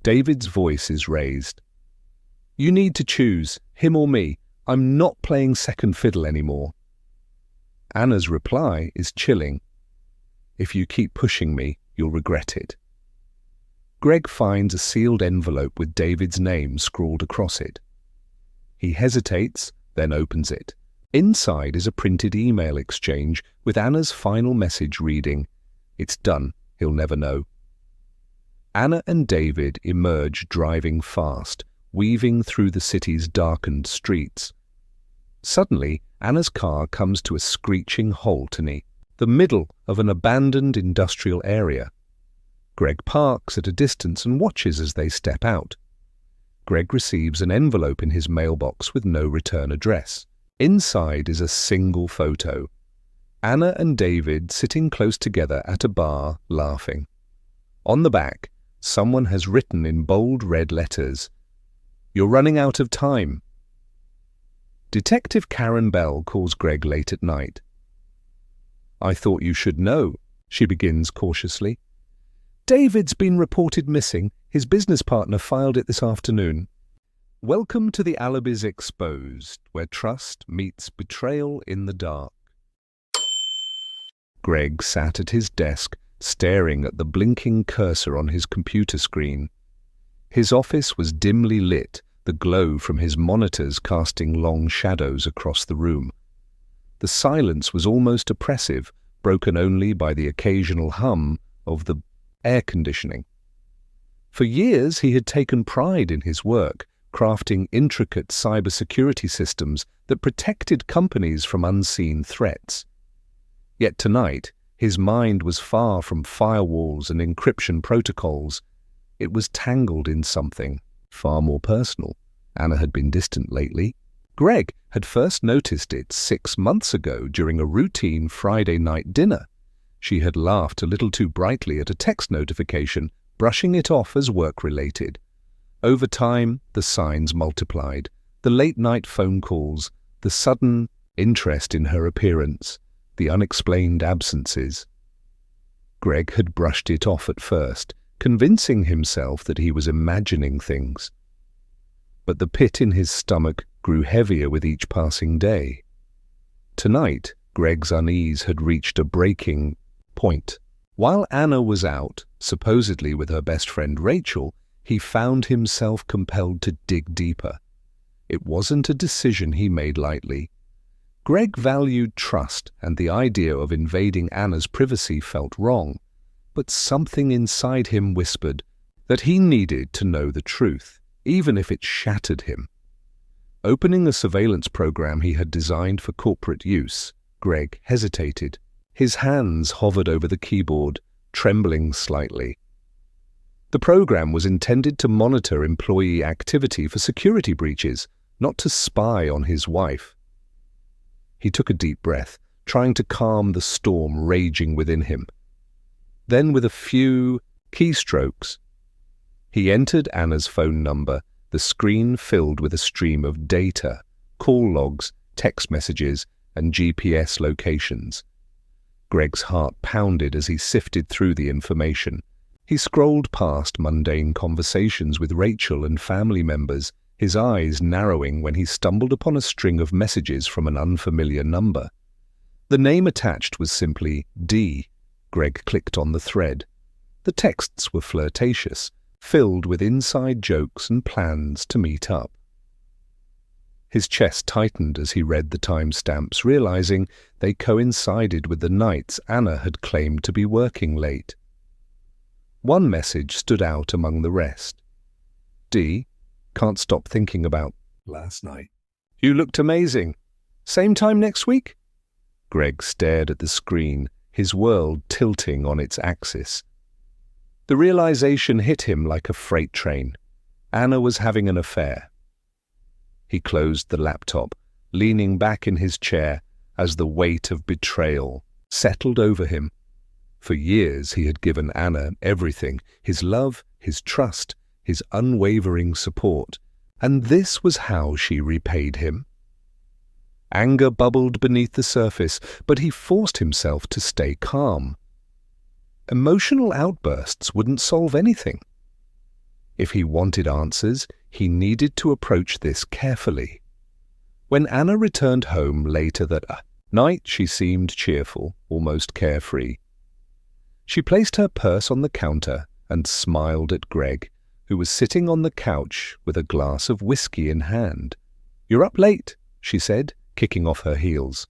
David's voice is raised. "You need to choose, him or me. I'm not playing second fiddle anymore." Anna's reply is chilling. "If you keep pushing me, you'll regret it." Greg finds a sealed envelope with David's name scrawled across it. He hesitates, then opens it. Inside is a printed email exchange with Anna's final message reading, "It's done, he'll never know." Anna and David emerge driving fast, weaving through the city's darkened streets. Suddenly, Anna's car comes to a screeching halt in the middle of an abandoned industrial area. Greg parks at a distance and watches as they step out. Greg receives an envelope in his mailbox with no return address. Inside is a single photo. Anna and David sitting close together at a bar, laughing. On the back, someone has written in bold red letters, "You're running out of time." Detective Karen Bell calls Greg late at night. "I thought you should know," she begins cautiously. "David's been reported missing. His business partner filed it this afternoon." Welcome to the Alibis Exposed, where trust meets betrayal in the dark. Greg sat at his desk, staring at the blinking cursor on his computer screen. His office was dimly lit, the glow from his monitors casting long shadows across the room. The silence was almost oppressive, broken only by the occasional hum of the air conditioning. For years he had taken pride in his work, crafting intricate cybersecurity systems that protected companies from unseen threats. Yet tonight, his mind was far from firewalls and encryption protocols. It was tangled in something far more personal. Anna had been distant lately. Greg had first noticed it 6 months ago during a routine Friday night dinner. She had laughed a little too brightly at a text notification, brushing it off as work-related. Over time, the signs multiplied. The late-night phone calls, the sudden interest in her appearance, the unexplained absences. Greg had brushed it off at first, convincing himself that he was imagining things. But the pit in his stomach grew heavier with each passing day. Tonight, Greg's unease had reached a breaking point. While Anna was out, supposedly with her best friend Rachel, he found himself compelled to dig deeper. It wasn't a decision he made lightly. Greg valued trust, and the idea of invading Anna's privacy felt wrong, but something inside him whispered that he needed to know the truth, even if it shattered him. Opening a surveillance program he had designed for corporate use, Greg hesitated. His hands hovered over the keyboard, trembling slightly. The program was intended to monitor employee activity for security breaches, not to spy on his wife. He took a deep breath, trying to calm the storm raging within him. Then, with a few keystrokes, he entered Anna's phone number, the screen filled with a stream of data, call logs, text messages, and GPS locations. Greg's heart pounded as he sifted through the information. He scrolled past mundane conversations with Rachel and family members, his eyes narrowing when he stumbled upon a string of messages from an unfamiliar number. The name attached was simply D. Greg clicked on the thread. The texts were flirtatious, filled with inside jokes and plans to meet up. His chest tightened as he read the timestamps, realizing they coincided with the nights Anna had claimed to be working late. One message stood out among the rest. D. Can't stop thinking about last night. You looked amazing. Same time next week? Greg stared at the screen, his world tilting on its axis. The realization hit him like a freight train. Anna was having an affair. He closed the laptop, leaning back in his chair as the weight of betrayal settled over him. For years he had given Anna everything, his love, his trust, his unwavering support, and this was how she repaid him. Anger bubbled beneath the surface, but he forced himself to stay calm. Emotional outbursts wouldn't solve anything. If he wanted answers, he needed to approach this carefully. When Anna returned home later that night, she seemed cheerful, almost carefree. She placed her purse on the counter and smiled at Greg, who was sitting on the couch with a glass of whiskey in hand. "You're up late," she said, kicking off her heels.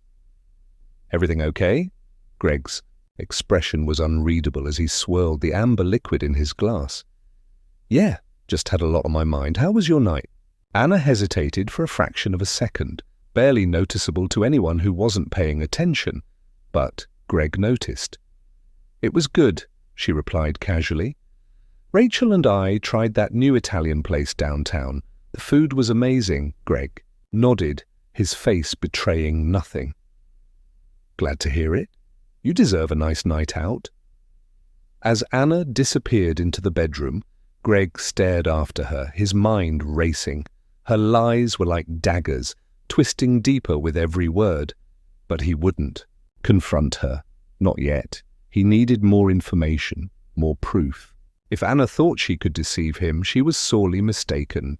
"Everything okay?" Greg's expression was unreadable as he swirled the amber liquid in his glass. "Yeah, just had a lot on my mind. How was your night?" Anna hesitated for a fraction of a second, barely noticeable to anyone who wasn't paying attention, but Greg noticed. "It was good," she replied casually. "Rachel and I tried that new Italian place downtown. The food was amazing." Greg nodded, his face betraying nothing. "Glad to hear it. You deserve a nice night out." As Anna disappeared into the bedroom, Greg stared after her, his mind racing. Her lies were like daggers, twisting deeper with every word. But he wouldn't confront her. Not yet. He needed more information, more proof. If Anna thought she could deceive him, she was sorely mistaken.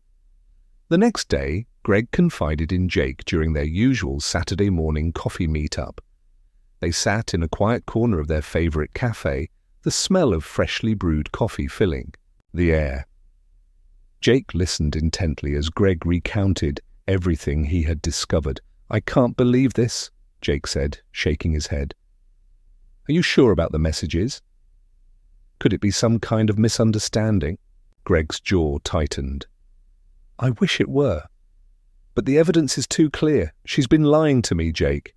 The next day, Greg confided in Jake during their usual Saturday morning coffee meet-up. They sat in a quiet corner of their favorite cafe, the smell of freshly brewed coffee filling the air. Jake listened intently as Greg recounted everything he had discovered. "I can't believe this," Jake said, shaking his head. "Are you sure about the messages? Could it be some kind of misunderstanding?" Greg's jaw tightened. "I wish it were. But the evidence is too clear. She's been lying to me, Jake.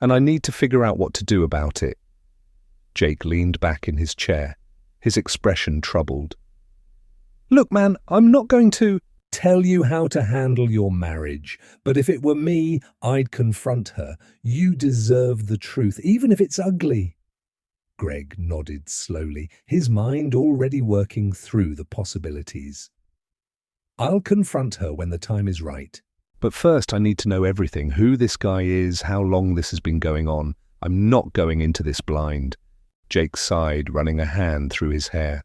And I need to figure out what to do about it." Jake leaned back in his chair, his expression troubled. "Look, man, I'm not going to tell you how to handle your marriage, but if it were me, I'd confront her. You deserve the truth, even if it's ugly." Greg nodded slowly, his mind already working through the possibilities. "I'll confront her when the time is right. But first I need to know everything, who this guy is, how long this has been going on. I'm not going into this blind." Jake sighed, running a hand through his hair.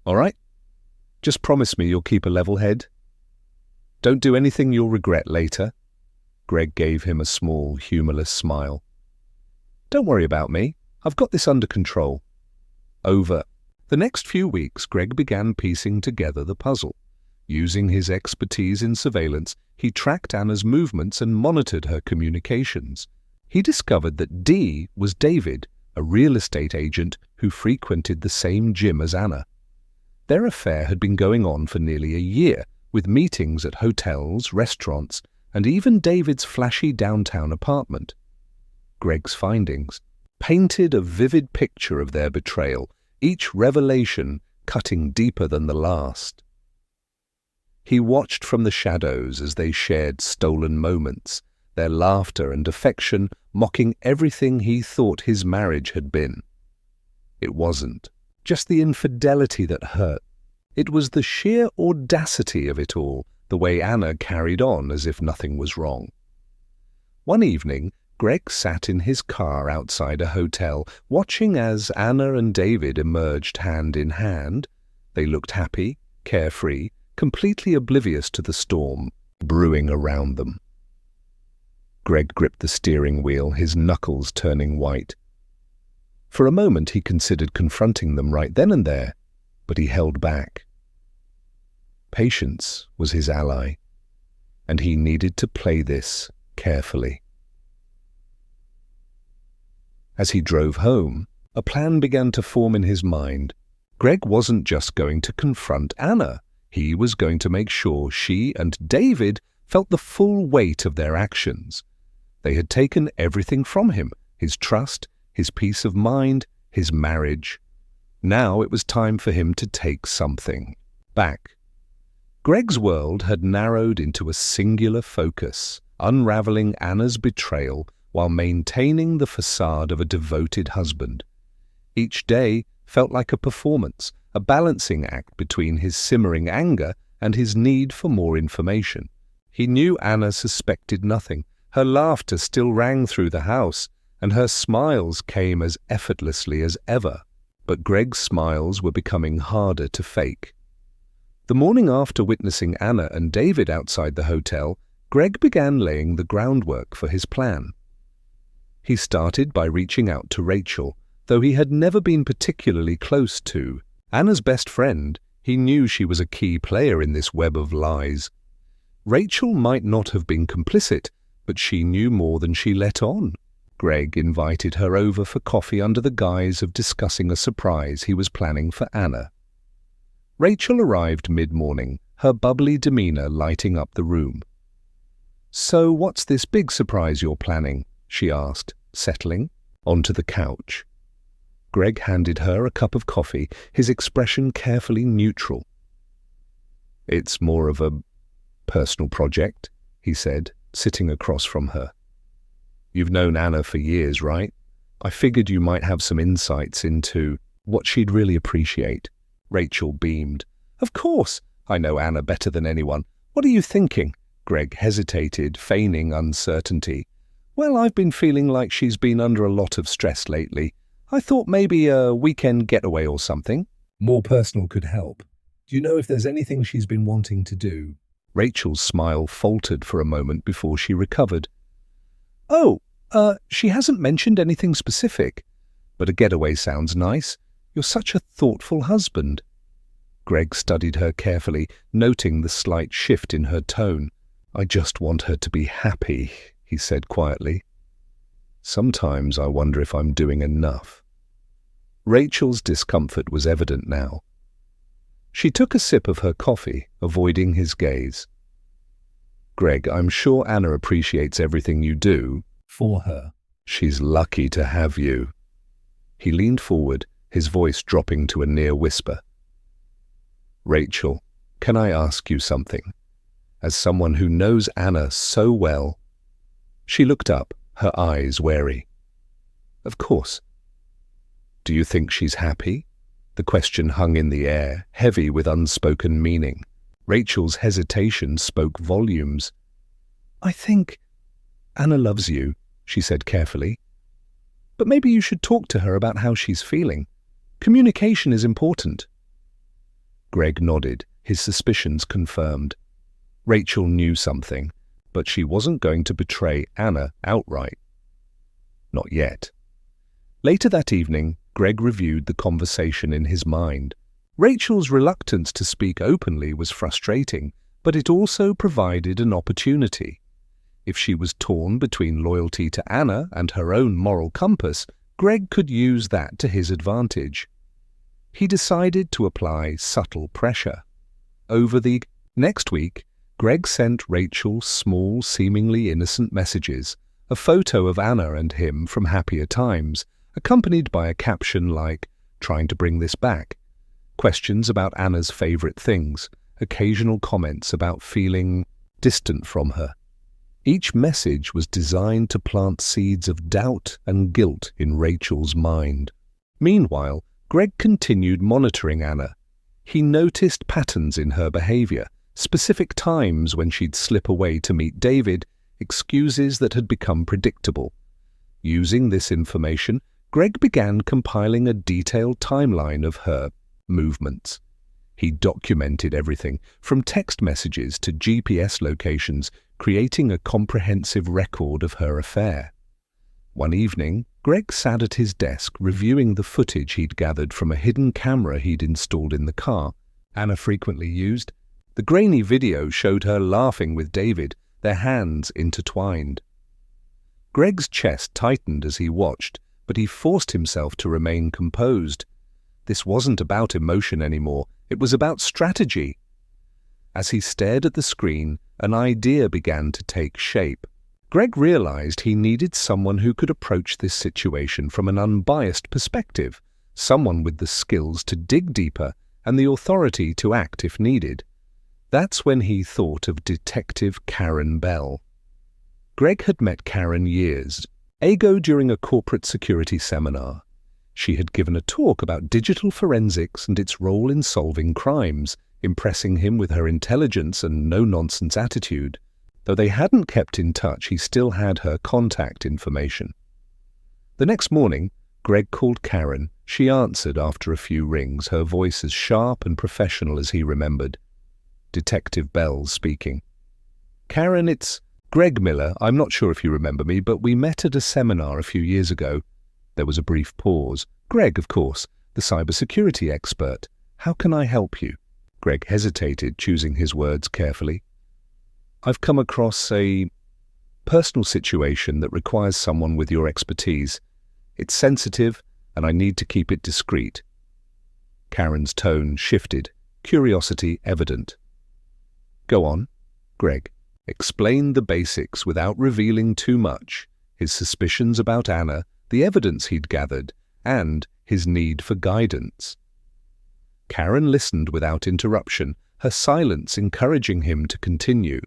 "All right? Just promise me you'll keep a level head. Don't do anything you'll regret later." Greg gave him a small, humorless smile. "Don't worry about me. I've got this under control." Over the next few weeks, Greg began piecing together the puzzle. Using his expertise in surveillance, he tracked Anna's movements and monitored her communications. He discovered that Dee was David, a real estate agent who frequented the same gym as Anna. Their affair had been going on for nearly a year, with meetings at hotels, restaurants, and even David's flashy downtown apartment. Greg's findings painted a vivid picture of their betrayal, each revelation cutting deeper than the last. He watched from the shadows as they shared stolen moments, their laughter and affection mocking everything he thought his marriage had been. It wasn't just the infidelity that hurt. It was the sheer audacity of it all, the way Anna carried on as if nothing was wrong. One evening, Greg sat in his car outside a hotel, watching as Anna and David emerged hand in hand. They looked happy, carefree, completely oblivious to the storm brewing around them. Greg gripped the steering wheel, his knuckles turning white. For a moment he considered confronting them right then and there, but he held back. Patience was his ally, and he needed to play this carefully. As he drove home, a plan began to form in his mind. Greg wasn't just going to confront Anna. He was going to make sure she and David felt the full weight of their actions. They had taken everything from him, his trust, his peace of mind, his marriage. Now it was time for him to take something back. Greg's world had narrowed into a singular focus, unraveling Anna's betrayal while maintaining the facade of a devoted husband. Each day felt like a performance, a balancing act between his simmering anger and his need for more information. He knew Anna suspected nothing. Her laughter still rang through the house, and her smiles came as effortlessly as ever. But Greg's smiles were becoming harder to fake. The morning after witnessing Anna and David outside the hotel, Greg began laying the groundwork for his plan. He started by reaching out to Rachel, though he had never been particularly close to Anna's best friend. He knew she was a key player in this web of lies. Rachel might not have been complicit, but she knew more than she let on. Greg invited her over for coffee under the guise of discussing a surprise he was planning for Anna. Rachel arrived mid-morning, her bubbly demeanor lighting up the room. "So what's this big surprise you're planning?" she asked, settling onto the couch. Greg handed her a cup of coffee, his expression carefully neutral. "It's more of a personal project," he said, sitting across from her. "You've known Anna for years, right? I figured you might have some insights into what she'd really appreciate." Rachel beamed. "Of course, I know Anna better than anyone. What are you thinking?" Greg hesitated, feigning uncertainty. "Well, I've been feeling like she's been under a lot of stress lately. I thought maybe a weekend getaway or something." "More personal could help. Do you know if there's anything she's been wanting to do?" Rachel's smile faltered for a moment before she recovered. She hasn't mentioned anything specific, but a getaway sounds nice. You're such a thoughtful husband." Greg studied her carefully, noting the slight shift in her tone. "I just want her to be happy," he said quietly. "Sometimes I wonder if I'm doing enough." Rachel's discomfort was evident now. She took a sip of her coffee, avoiding his gaze. "Greg, I'm sure Anna appreciates everything you do for her. She's lucky to have you." He leaned forward, his voice dropping to a near whisper. "Rachel, can I ask you something? As someone who knows Anna so well..." She looked up, her eyes wary. "Of course." "Do you think she's happy?" The question hung in the air, heavy with unspoken meaning. Rachel's hesitation spoke volumes. "I think Anna loves you," she said carefully. "But maybe you should talk to her about how she's feeling. Communication is important." Greg nodded, his suspicions confirmed. Rachel knew something, but she wasn't going to betray Anna outright. Not yet. Later that evening, Greg reviewed the conversation in his mind. Rachel's reluctance to speak openly was frustrating, but it also provided an opportunity. If she was torn between loyalty to Anna and her own moral compass, Greg could use that to his advantage. He decided to apply subtle pressure. Over the next week, Greg sent Rachel small, seemingly innocent messages, a photo of Anna and him from happier times, accompanied by a caption like, "Trying to bring this back," questions about Anna's favorite things, occasional comments about feeling distant from her. Each message was designed to plant seeds of doubt and guilt in Rachel's mind. Meanwhile, Greg continued monitoring Anna. He noticed patterns in her behavior, specific times when she'd slip away to meet David, excuses that had become predictable. Using this information, Greg began compiling a detailed timeline of her movements. He documented everything, from text messages to GPS locations, creating a comprehensive record of her affair. One evening, Greg sat at his desk reviewing the footage he'd gathered from a hidden camera he'd installed in the car Anna frequently used. The grainy video showed her laughing with David, their hands intertwined. Greg's chest tightened as he watched, but he forced himself to remain composed. This wasn't about emotion anymore, it was about strategy. As he stared at the screen, an idea began to take shape. Greg realized he needed someone who could approach this situation from an unbiased perspective, someone with the skills to dig deeper and the authority to act if needed. That's when he thought of Detective Karen Bell. Greg had met Karen years ago during a corporate security seminar. She had given a talk about digital forensics and its role in solving crimes, impressing him with her intelligence and no-nonsense attitude. Though they hadn't kept in touch, he still had her contact information. The next morning, Greg called Karen. She answered after a few rings, her voice as sharp and professional as he remembered. Detective Bells speaking. Karen, it's Greg Miller. I'm not sure if you remember me, but we met at a seminar a few years ago. There was a brief pause. Greg, of course, the cybersecurity expert. How can I help you? Greg hesitated, choosing his words carefully. I've come across a personal situation that requires someone with your expertise. It's sensitive, and I need to keep it discreet. Karen's tone shifted, curiosity evident. Go on, Greg. Explain the basics without revealing too much, his suspicions about Anna, the evidence he'd gathered, and his need for guidance. Karen listened without interruption, her silence encouraging him to continue.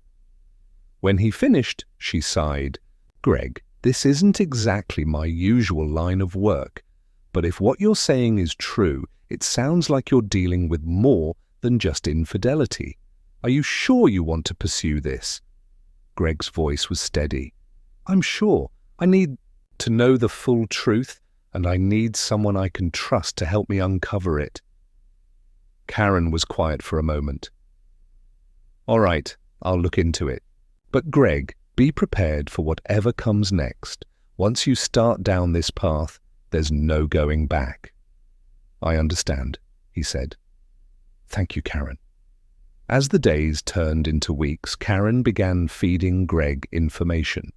When he finished, she sighed. Greg, this isn't exactly my usual line of work, but if what you're saying is true, it sounds like you're dealing with more than just infidelity. Are you sure you want to pursue this? Greg's voice was steady. I'm sure. I need to know the full truth, and I need someone I can trust to help me uncover it. Karen was quiet for a moment. All right, I'll look into it. But Greg, be prepared for whatever comes next. Once you start down this path, there's no going back. I understand, he said. Thank you, Karen. As the days turned into weeks, Karen began feeding Greg information.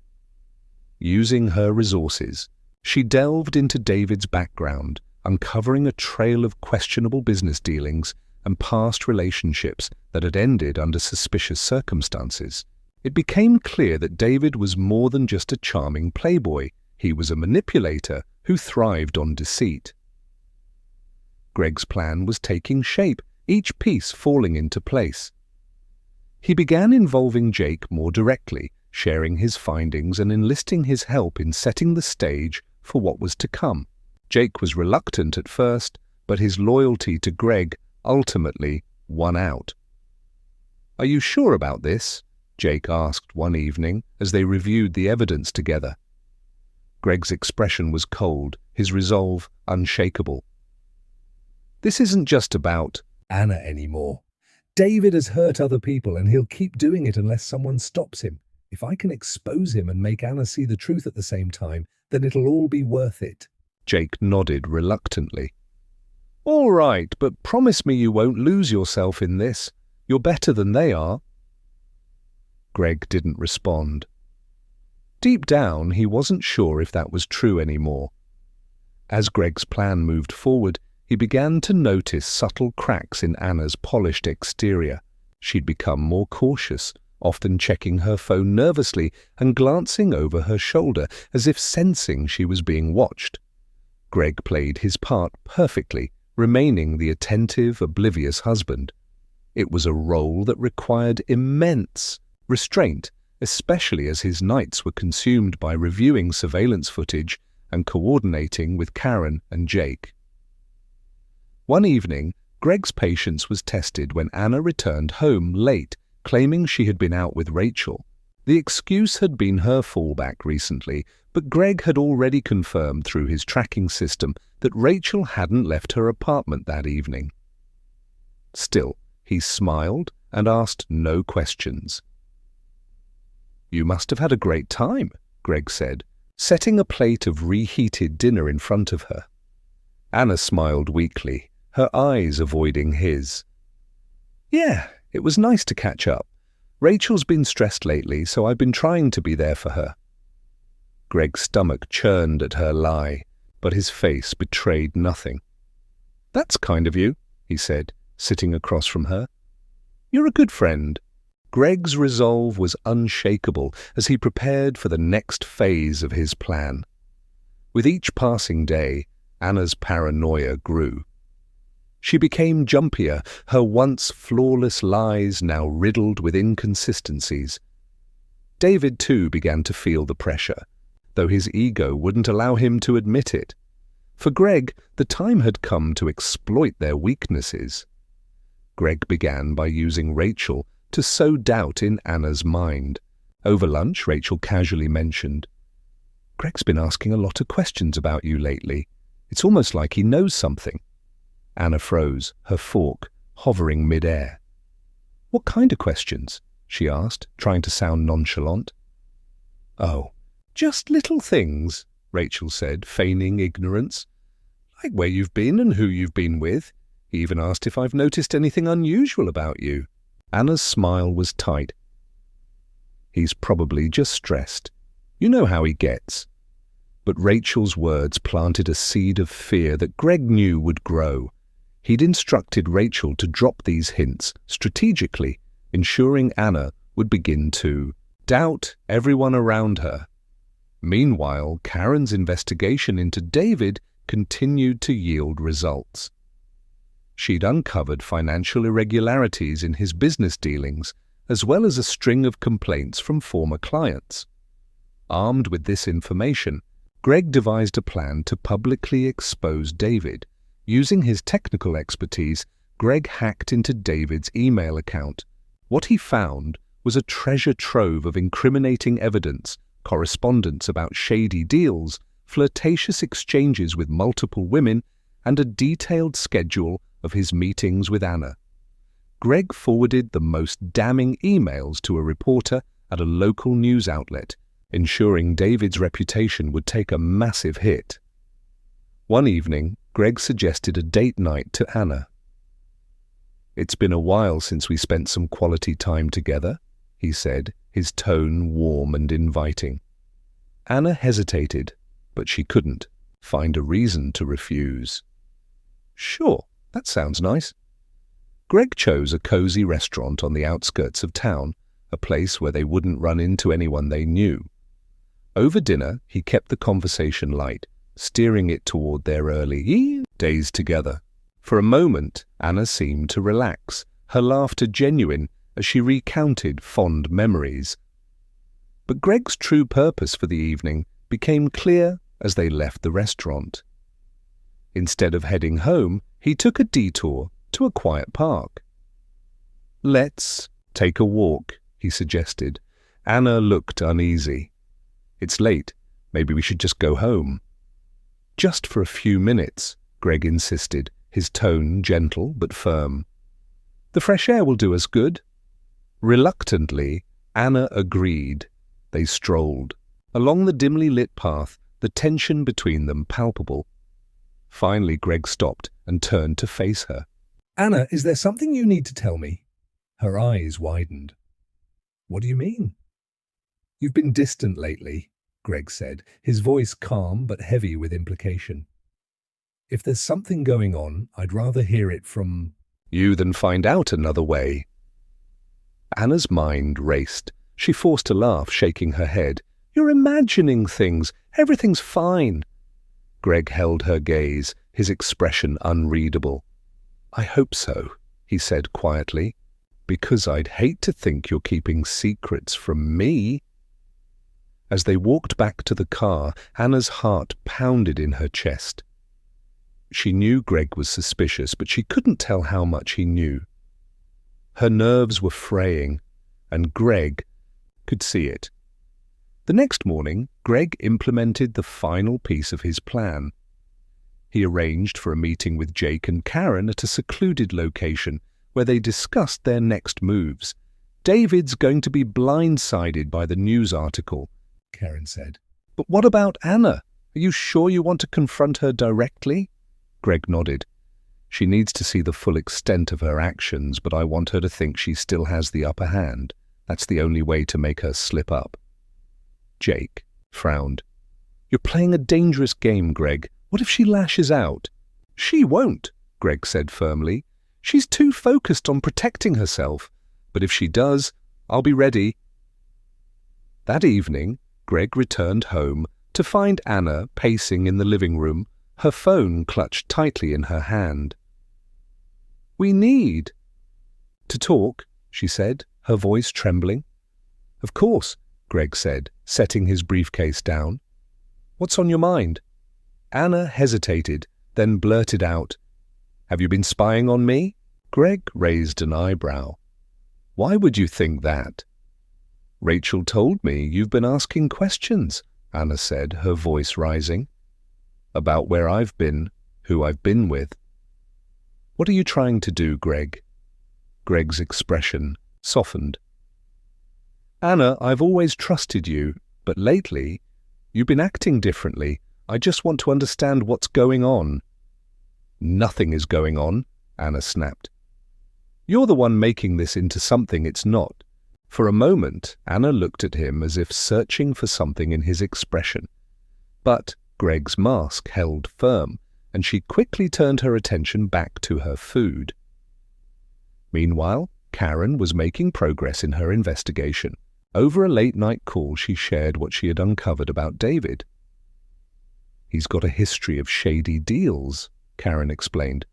Using her resources, she delved into David's background, uncovering a trail of questionable business dealings and past relationships that had ended under suspicious circumstances. It became clear that David was more than just a charming playboy. He was a manipulator who thrived on deceit. Greg's plan was taking shape, each piece falling into place. He began involving Jake more directly, sharing his findings and enlisting his help in setting the stage for what was to come. Jake was reluctant at first, but his loyalty to Greg ultimately won out. Are you sure about this? Jake asked one evening as they reviewed the evidence together. Greg's expression was cold, his resolve unshakable. This isn't just about Anna anymore. David has hurt other people and he'll keep doing it unless someone stops him. If I can expose him and make Anna see the truth at the same time, then it'll all be worth it. Jake nodded reluctantly. All right, but promise me you won't lose yourself in this. You're better than they are. Greg didn't respond. Deep down, he wasn't sure if that was true anymore. As Greg's plan moved forward, he began to notice subtle cracks in Anna's polished exterior. She'd become more cautious, often checking her phone nervously and glancing over her shoulder as if sensing she was being watched. Greg played his part perfectly, remaining the attentive, oblivious husband. It was a role that required immense restraint, especially as his nights were consumed by reviewing surveillance footage and coordinating with Karen and Jake. One evening, Greg's patience was tested when Anna returned home late, claiming she had been out with Rachel. The excuse had been her fallback recently, but Greg had already confirmed through his tracking system that Rachel hadn't left her apartment that evening. Still, he smiled and asked no questions. You must have had a great time, Greg said, setting a plate of reheated dinner in front of her. Anna smiled weakly, her eyes avoiding his. Yeah, it was nice to catch up. Rachel's been stressed lately, so I've been trying to be there for her. Greg's stomach churned at her lie, but his face betrayed nothing. That's kind of you, he said, sitting across from her. You're a good friend. Greg's resolve was unshakable as he prepared for the next phase of his plan. With each passing day, Anna's paranoia grew. She became jumpier, her once flawless lies now riddled with inconsistencies. David, too, began to feel the pressure, though his ego wouldn't allow him to admit it. For Greg, the time had come to exploit their weaknesses. Greg began by using Rachel to sow doubt in Anna's mind. Over lunch, Rachel casually mentioned, Greg's been asking a lot of questions about you lately. It's almost like he knows something. Anna froze, her fork hovering mid-air. What kind of questions? She asked, trying to sound nonchalant. Oh, just little things, Rachel said, feigning ignorance. Like where you've been and who you've been with. He even asked if I've noticed anything unusual about you. Anna's smile was tight. He's probably just stressed. You know how he gets. But Rachel's words planted a seed of fear that Greg knew would grow. He'd instructed Rachel to drop these hints strategically, ensuring Anna would begin to doubt everyone around her. Meanwhile, Karen's investigation into David continued to yield results. She'd uncovered financial irregularities in his business dealings, as well as a string of complaints from former clients. Armed with this information, Greg devised a plan to publicly expose David. Using his technical expertise, Greg hacked into David's email account. What he found was a treasure trove of incriminating evidence, correspondence about shady deals, flirtatious exchanges with multiple women, and a detailed schedule of his meetings with Anna. Greg forwarded the most damning emails to a reporter at a local news outlet, ensuring David's reputation would take a massive hit. One evening, Greg suggested a date night to Anna. It's been a while since we spent some quality time together, he said, his tone warm and inviting. Anna hesitated, but she couldn't find a reason to refuse. Sure, that sounds nice. Greg chose a cozy restaurant on the outskirts of town, a place where they wouldn't run into anyone they knew. Over dinner, he kept the conversation light, steering it toward their early days together. For a moment, Anna seemed to relax, her laughter genuine as she recounted fond memories. But Greg's true purpose for the evening became clear as they left the restaurant. Instead of heading home, he took a detour to a quiet park. Let's take a walk, he suggested. Anna looked uneasy. It's late. Maybe we should just go home. Just for a few minutes, Greg insisted, his tone gentle but firm. The fresh air will do us good. Reluctantly, Anna agreed. They strolled. Along the dimly lit path, the tension between them palpable. Finally, Greg stopped and turned to face her. Anna, is there something you need to tell me? Her eyes widened. What do you mean? You've been distant lately, Greg said, his voice calm but heavy with implication. If there's something going on, I'd rather hear it from you than find out another way. Anna's mind raced. She forced a laugh, shaking her head. You're imagining things. Everything's fine. Greg held her gaze, his expression unreadable. I hope so, he said quietly, because I'd hate to think you're keeping secrets from me. As they walked back to the car, Anna's heart pounded in her chest. She knew Greg was suspicious, but she couldn't tell how much he knew. Her nerves were fraying, and Greg could see it. The next morning, Greg implemented the final piece of his plan. He arranged for a meeting with Jake and Karen at a secluded location where they discussed their next moves. David's going to be blindsided by the news article, Karen said. But what about Anna? Are you sure you want to confront her directly? Greg nodded. She needs to see the full extent of her actions, but I want her to think she still has the upper hand. That's the only way to make her slip up. Jake frowned. You're playing a dangerous game, Greg. What if she lashes out? She won't, Greg said firmly. She's too focused on protecting herself. But if she does, I'll be ready. That evening, Greg returned home to find Anna pacing in the living room, her phone clutched tightly in her hand. We need to talk, she said, her voice trembling. Of course, Greg said, setting his briefcase down. What's on your mind? Anna hesitated, then blurted out, Have you been spying on me? Greg raised an eyebrow. Why would you think that? Rachel told me you've been asking questions, Anna said, her voice rising. About where I've been, who I've been with. What are you trying to do, Greg? Greg's expression softened. "Anna, I've always trusted you, but lately, you've been acting differently. I just want to understand what's going on." "Nothing is going on," Anna snapped. "You're the one making this into something it's not." For a moment, Anna looked at him as if searching for something in his expression. But Greg's mask held firm, and she quickly turned her attention back to her food. Meanwhile, Karen was making progress in her investigation. Over a late-night call, she shared what she had uncovered about David. "He's got a history of shady deals," Karen explained.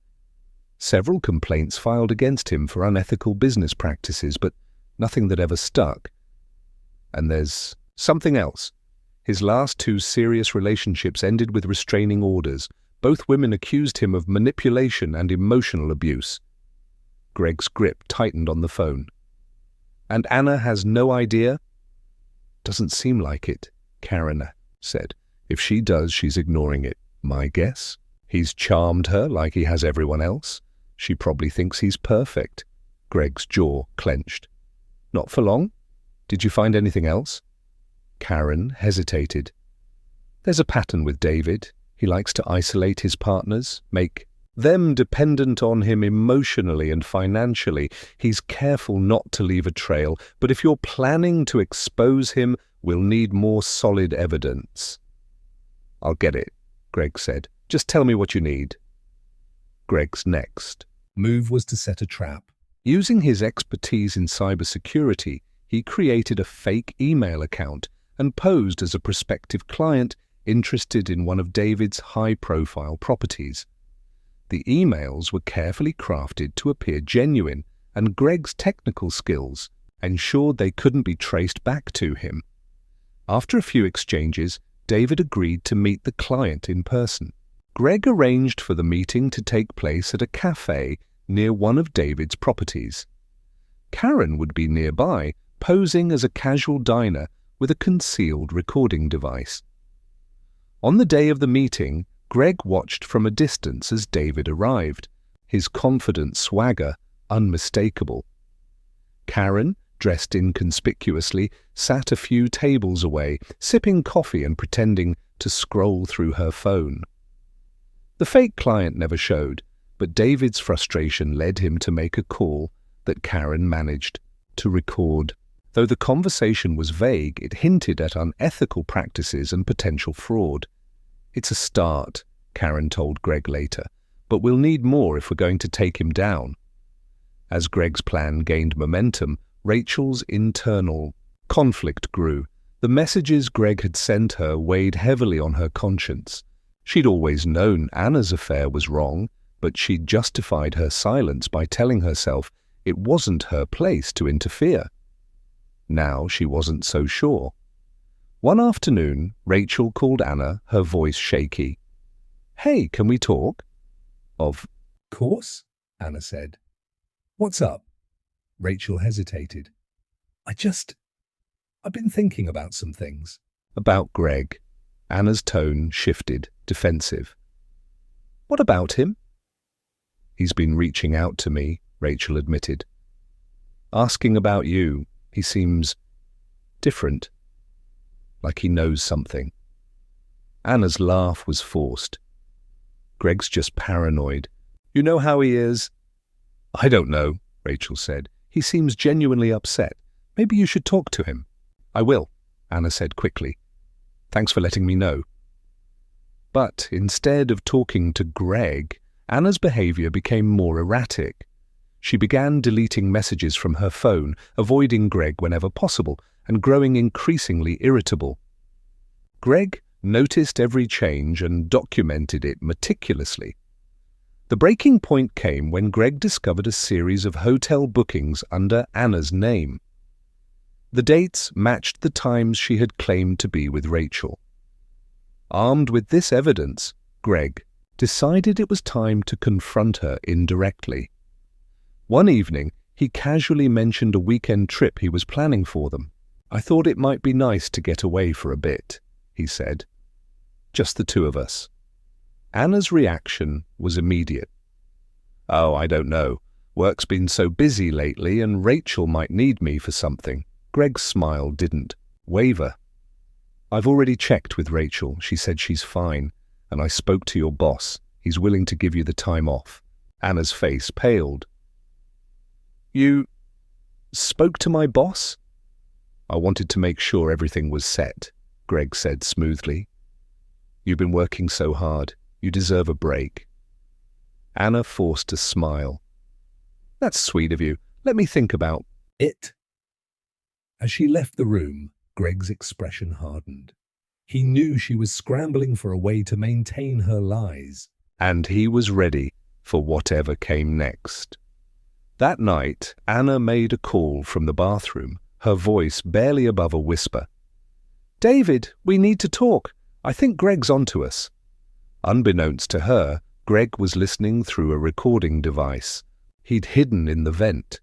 "Several complaints filed against him for unethical business practices, but nothing that ever stuck. And there's something else. His last 2 serious relationships ended with restraining orders. Both women accused him of manipulation and emotional abuse." Greg's grip tightened on the phone. "And Anna has no idea?" "Doesn't seem like it," Karen said. "If she does, she's ignoring it. My guess? He's charmed her like he has everyone else. She probably thinks he's perfect." Greg's jaw clenched. "Not for long? Did you find anything else?" Karen hesitated. "There's a pattern with David. He likes to isolate his partners, make them dependent on him emotionally and financially. He's careful not to leave a trail, but if you're planning to expose him, we'll need more solid evidence." "I'll get it," Greg said. "Just tell me what you need." Greg's next move was to set a trap. Using his expertise in cybersecurity, he created a fake email account and posed as a prospective client interested in one of David's high-profile properties. The emails were carefully crafted to appear genuine, and Greg's technical skills ensured they couldn't be traced back to him. After a few exchanges, David agreed to meet the client in person. Greg arranged for the meeting to take place at a cafe near one of David's properties. Karen would be nearby, posing as a casual diner with a concealed recording device. On the day of the meeting, Greg watched from a distance as David arrived, his confident swagger unmistakable. Karen, dressed inconspicuously, sat a few tables away, sipping coffee and pretending to scroll through her phone. The fake client never showed, but David's frustration led him to make a call that Karen managed to record. Though the conversation was vague, it hinted at unethical practices and potential fraud. "It's a start," Karen told Greg later, "but we'll need more if we're going to take him down." As Greg's plan gained momentum, Rachel's internal conflict grew. The messages Greg had sent her weighed heavily on her conscience. She'd always known Anna's affair was wrong, but she'd justified her silence by telling herself it wasn't her place to interfere. Now she wasn't so sure. One afternoon, Rachel called Anna, her voice shaky. "Hey, can we talk?" "Of course," Anna said. "What's up?" Rachel hesitated. I've been thinking about some things." "About Greg?" Anna's tone shifted, defensive. "What about him?" "He's been reaching out to me," Rachel admitted. "Asking about you. He seems different. Like he knows something." Anna's laugh was forced. "Greg's just paranoid. You know how he is?" "I don't know," Rachel said. "He seems genuinely upset. Maybe you should talk to him." "I will," Anna said quickly. "Thanks for letting me know." But instead of talking to Greg, Anna's behavior became more erratic. She began deleting messages from her phone, avoiding Greg whenever possible, and growing increasingly irritable. Greg noticed every change and documented it meticulously. The breaking point came when Greg discovered a series of hotel bookings under Anna's name. The dates matched the times she had claimed to be with Rachel. Armed with this evidence, Greg decided it was time to confront her indirectly. One evening, he casually mentioned a weekend trip he was planning for them. "I thought it might be nice to get away for a bit," he said. "Just the 2 of us." Anna's reaction was immediate. "Oh, I don't know. Work's been so busy lately and Rachel might need me for something. Greg's smile didn't waver. I've already checked with Rachel. She said she's fine. And I spoke to your boss. He's willing to give you the time off. Anna's face paled. You spoke to my boss? I wanted to make sure everything was set, Greg said smoothly. You've been working so hard. You deserve a break. Anna forced a smile. That's sweet of you. Let me think about it. As she left the room, Greg's expression hardened. He knew she was scrambling for a way to maintain her lies, and he was ready for whatever came next. That night, Anna made a call from the bathroom, her voice barely above a whisper. David, we need to talk. I think Greg's onto us. Unbeknownst to her, Greg was listening through a recording device he'd hidden in the vent.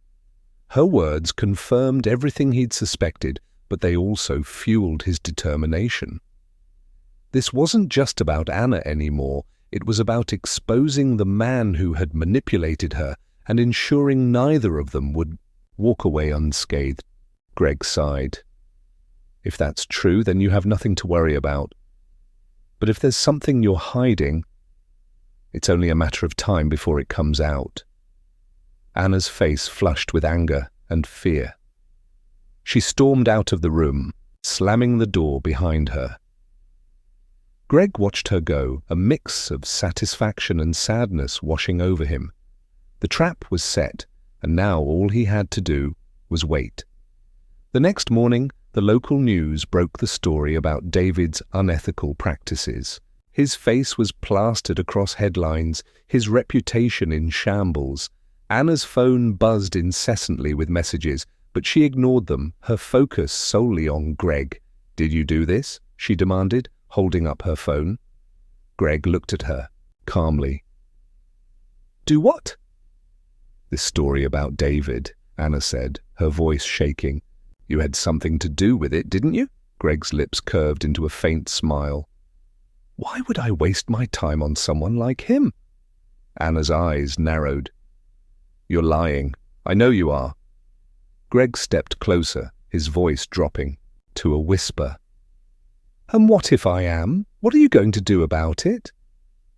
Her words confirmed everything he'd suspected, but they also fueled his determination. This wasn't just about Anna anymore. It was about exposing the man who had manipulated her and ensuring neither of them would walk away unscathed. Greg sighed. If that's true, then you have nothing to worry about. But if there's something you're hiding, it's only a matter of time before it comes out. Anna's face flushed with anger and fear. She stormed out of the room, slamming the door behind her. Greg watched her go, a mix of satisfaction and sadness washing over him. The trap was set, and now all he had to do was wait. The next morning, the local news broke the story about David's unethical practices. His face was plastered across headlines, his reputation in shambles. Anna's phone buzzed incessantly with messages, but she ignored them, her focus solely on Greg. Did you do this? She demanded, holding up her phone. Greg looked at her, calmly. Do what? This story about David, Anna said, her voice shaking. You had something to do with it, didn't you? Greg's lips curved into a faint smile. Why would I waste my time on someone like him? Anna's eyes narrowed. You're lying. I know you are. Greg stepped closer, his voice dropping to a whisper. And what if I am? What are you going to do about it?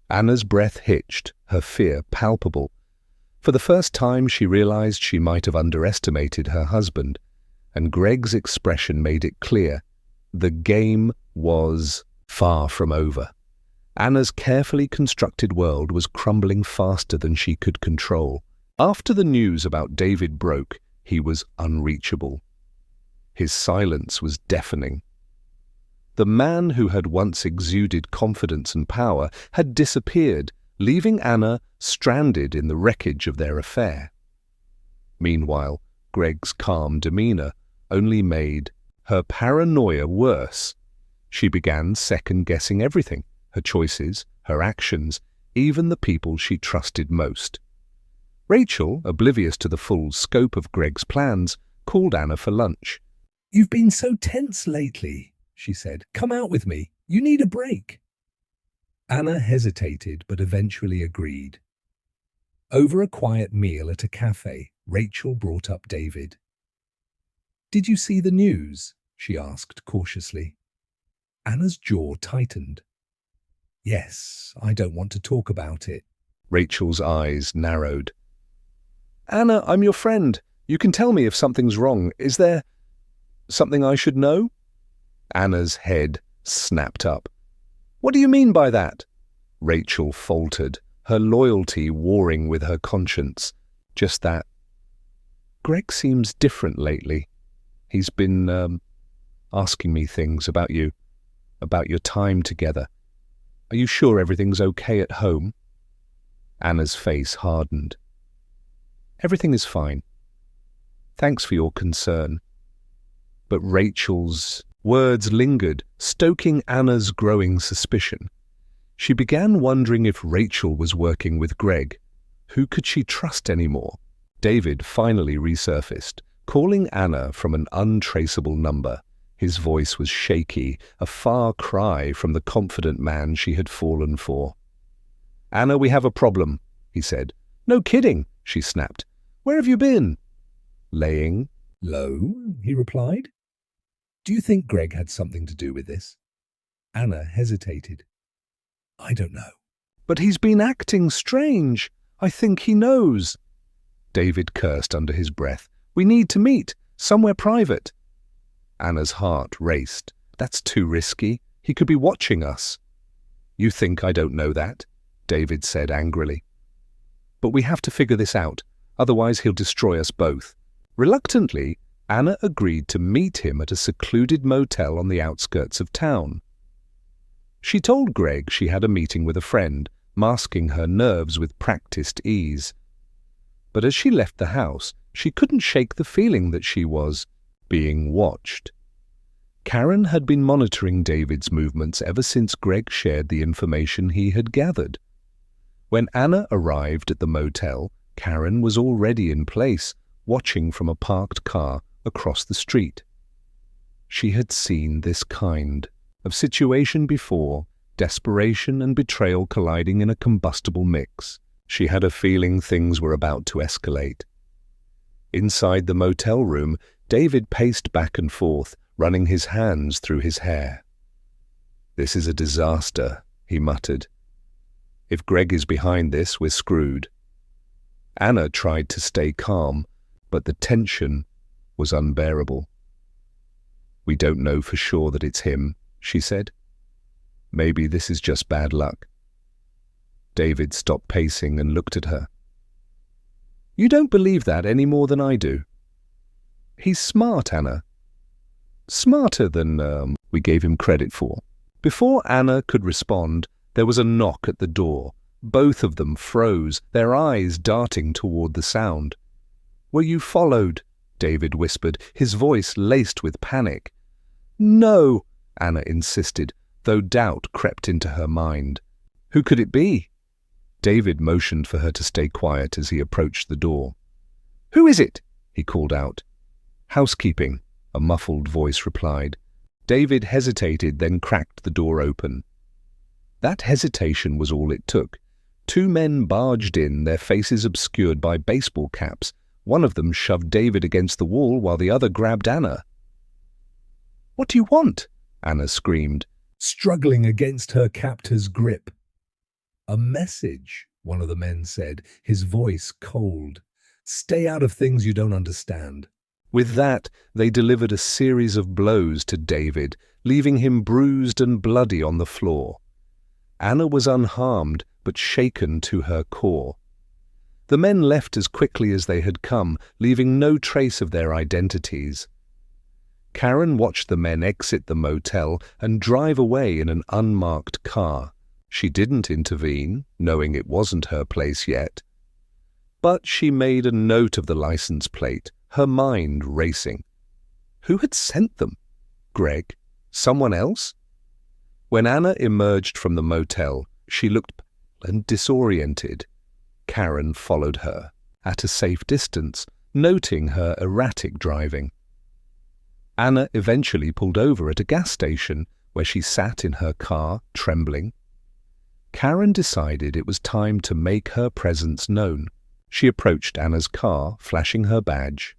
Anna's breath hitched, her fear palpable. For the first time she realized she might have underestimated her husband, and Greg's expression made it clear. The game was far from over. Anna's carefully constructed world was crumbling faster than she could control. After the news about David broke, he was unreachable. His silence was deafening. The man who had once exuded confidence and power had disappeared, leaving Anna stranded in the wreckage of their affair. Meanwhile, Greg's calm demeanor only made her paranoia worse. She began second-guessing everything, her choices, her actions, even the people she trusted most. Rachel, oblivious to the full scope of Greg's plans, called Anna for lunch. You've been so tense lately, she said. Come out with me. You need a break. Anna hesitated but eventually agreed. Over a quiet meal at a cafe, Rachel brought up David. Did you see the news? She asked cautiously. Anna's jaw tightened. Yes, I don't want to talk about it. Rachel's eyes narrowed. Anna, I'm your friend. You can tell me if something's wrong. Is there something I should know? Anna's head snapped up. What do you mean by that? Rachel faltered, her loyalty warring with her conscience. Just that. Greg seems different lately. He's been asking me things about you, about your time together. Are you sure everything's okay at home? Anna's face hardened. Everything is fine. Thanks for your concern. But Rachel's words lingered, stoking Anna's growing suspicion. She began wondering if Rachel was working with Greg. Who could she trust anymore? David finally resurfaced, calling Anna from an untraceable number. His voice was shaky, a far cry from the confident man she had fallen for. Anna, we have a problem, he said. No kidding, she snapped. Where have you been?" "Laying low," he replied. "Do you think Greg had something to do with this?" Anna hesitated. "I don't know." "But he's been acting strange. I think he knows." David cursed under his breath. "We need to meet, somewhere private." Anna's heart raced. "That's too risky. He could be watching us." "You think I don't know that?" David said angrily. "But we have to figure this out, otherwise he'll destroy us both." Reluctantly, Anna agreed to meet him at a secluded motel on the outskirts of town. She told Greg she had a meeting with a friend, masking her nerves with practiced ease. But as she left the house, she couldn't shake the feeling that she was being watched. Karen had been monitoring David's movements ever since Greg shared the information he had gathered. When Anna arrived at the motel, Karen was already in place, watching from a parked car across the street. She had seen this kind of situation before, desperation and betrayal colliding in a combustible mix. She had a feeling things were about to escalate. Inside the motel room, David paced back and forth, running his hands through his hair. "This is a disaster," he muttered. "If Greg is behind this, we're screwed." Anna tried to stay calm, but the tension was unbearable. "We don't know for sure that it's him," she said. "Maybe this is just bad luck." David stopped pacing and looked at her. "You don't believe that any more than I do." "He's smart, Anna. Smarter than we gave him credit for." Before Anna could respond, there was a knock at the door. Both of them froze, their eyes darting toward the sound. "Were you followed?" David whispered, his voice laced with panic. "No," Anna insisted, though doubt crept into her mind. "Who could it be?" David motioned for her to stay quiet as he approached the door. "Who is it?" he called out. "Housekeeping," a muffled voice replied. David hesitated, then cracked the door open. That hesitation was all it took. Two men barged in, their faces obscured by baseball caps. One of them shoved David against the wall while the other grabbed Anna. "What do you want?" Anna screamed, struggling against her captor's grip. "A message," one of the men said, his voice cold. "Stay out of things you don't understand." With that, they delivered a series of blows to David, leaving him bruised and bloody on the floor. Anna was unharmed, but shaken to her core. The men left as quickly as they had come, leaving no trace of their identities. Karen watched the men exit the motel and drive away in an unmarked car. She didn't intervene, knowing it wasn't her place yet. But she made a note of the license plate, her mind racing. Who had sent them? Greg? Someone else? When Anna emerged from the motel, she looked pale and disoriented. Karen followed her, at a safe distance, noting her erratic driving. Anna eventually pulled over at a gas station, where she sat in her car, trembling. Karen decided it was time to make her presence known. She approached Anna's car, flashing her badge.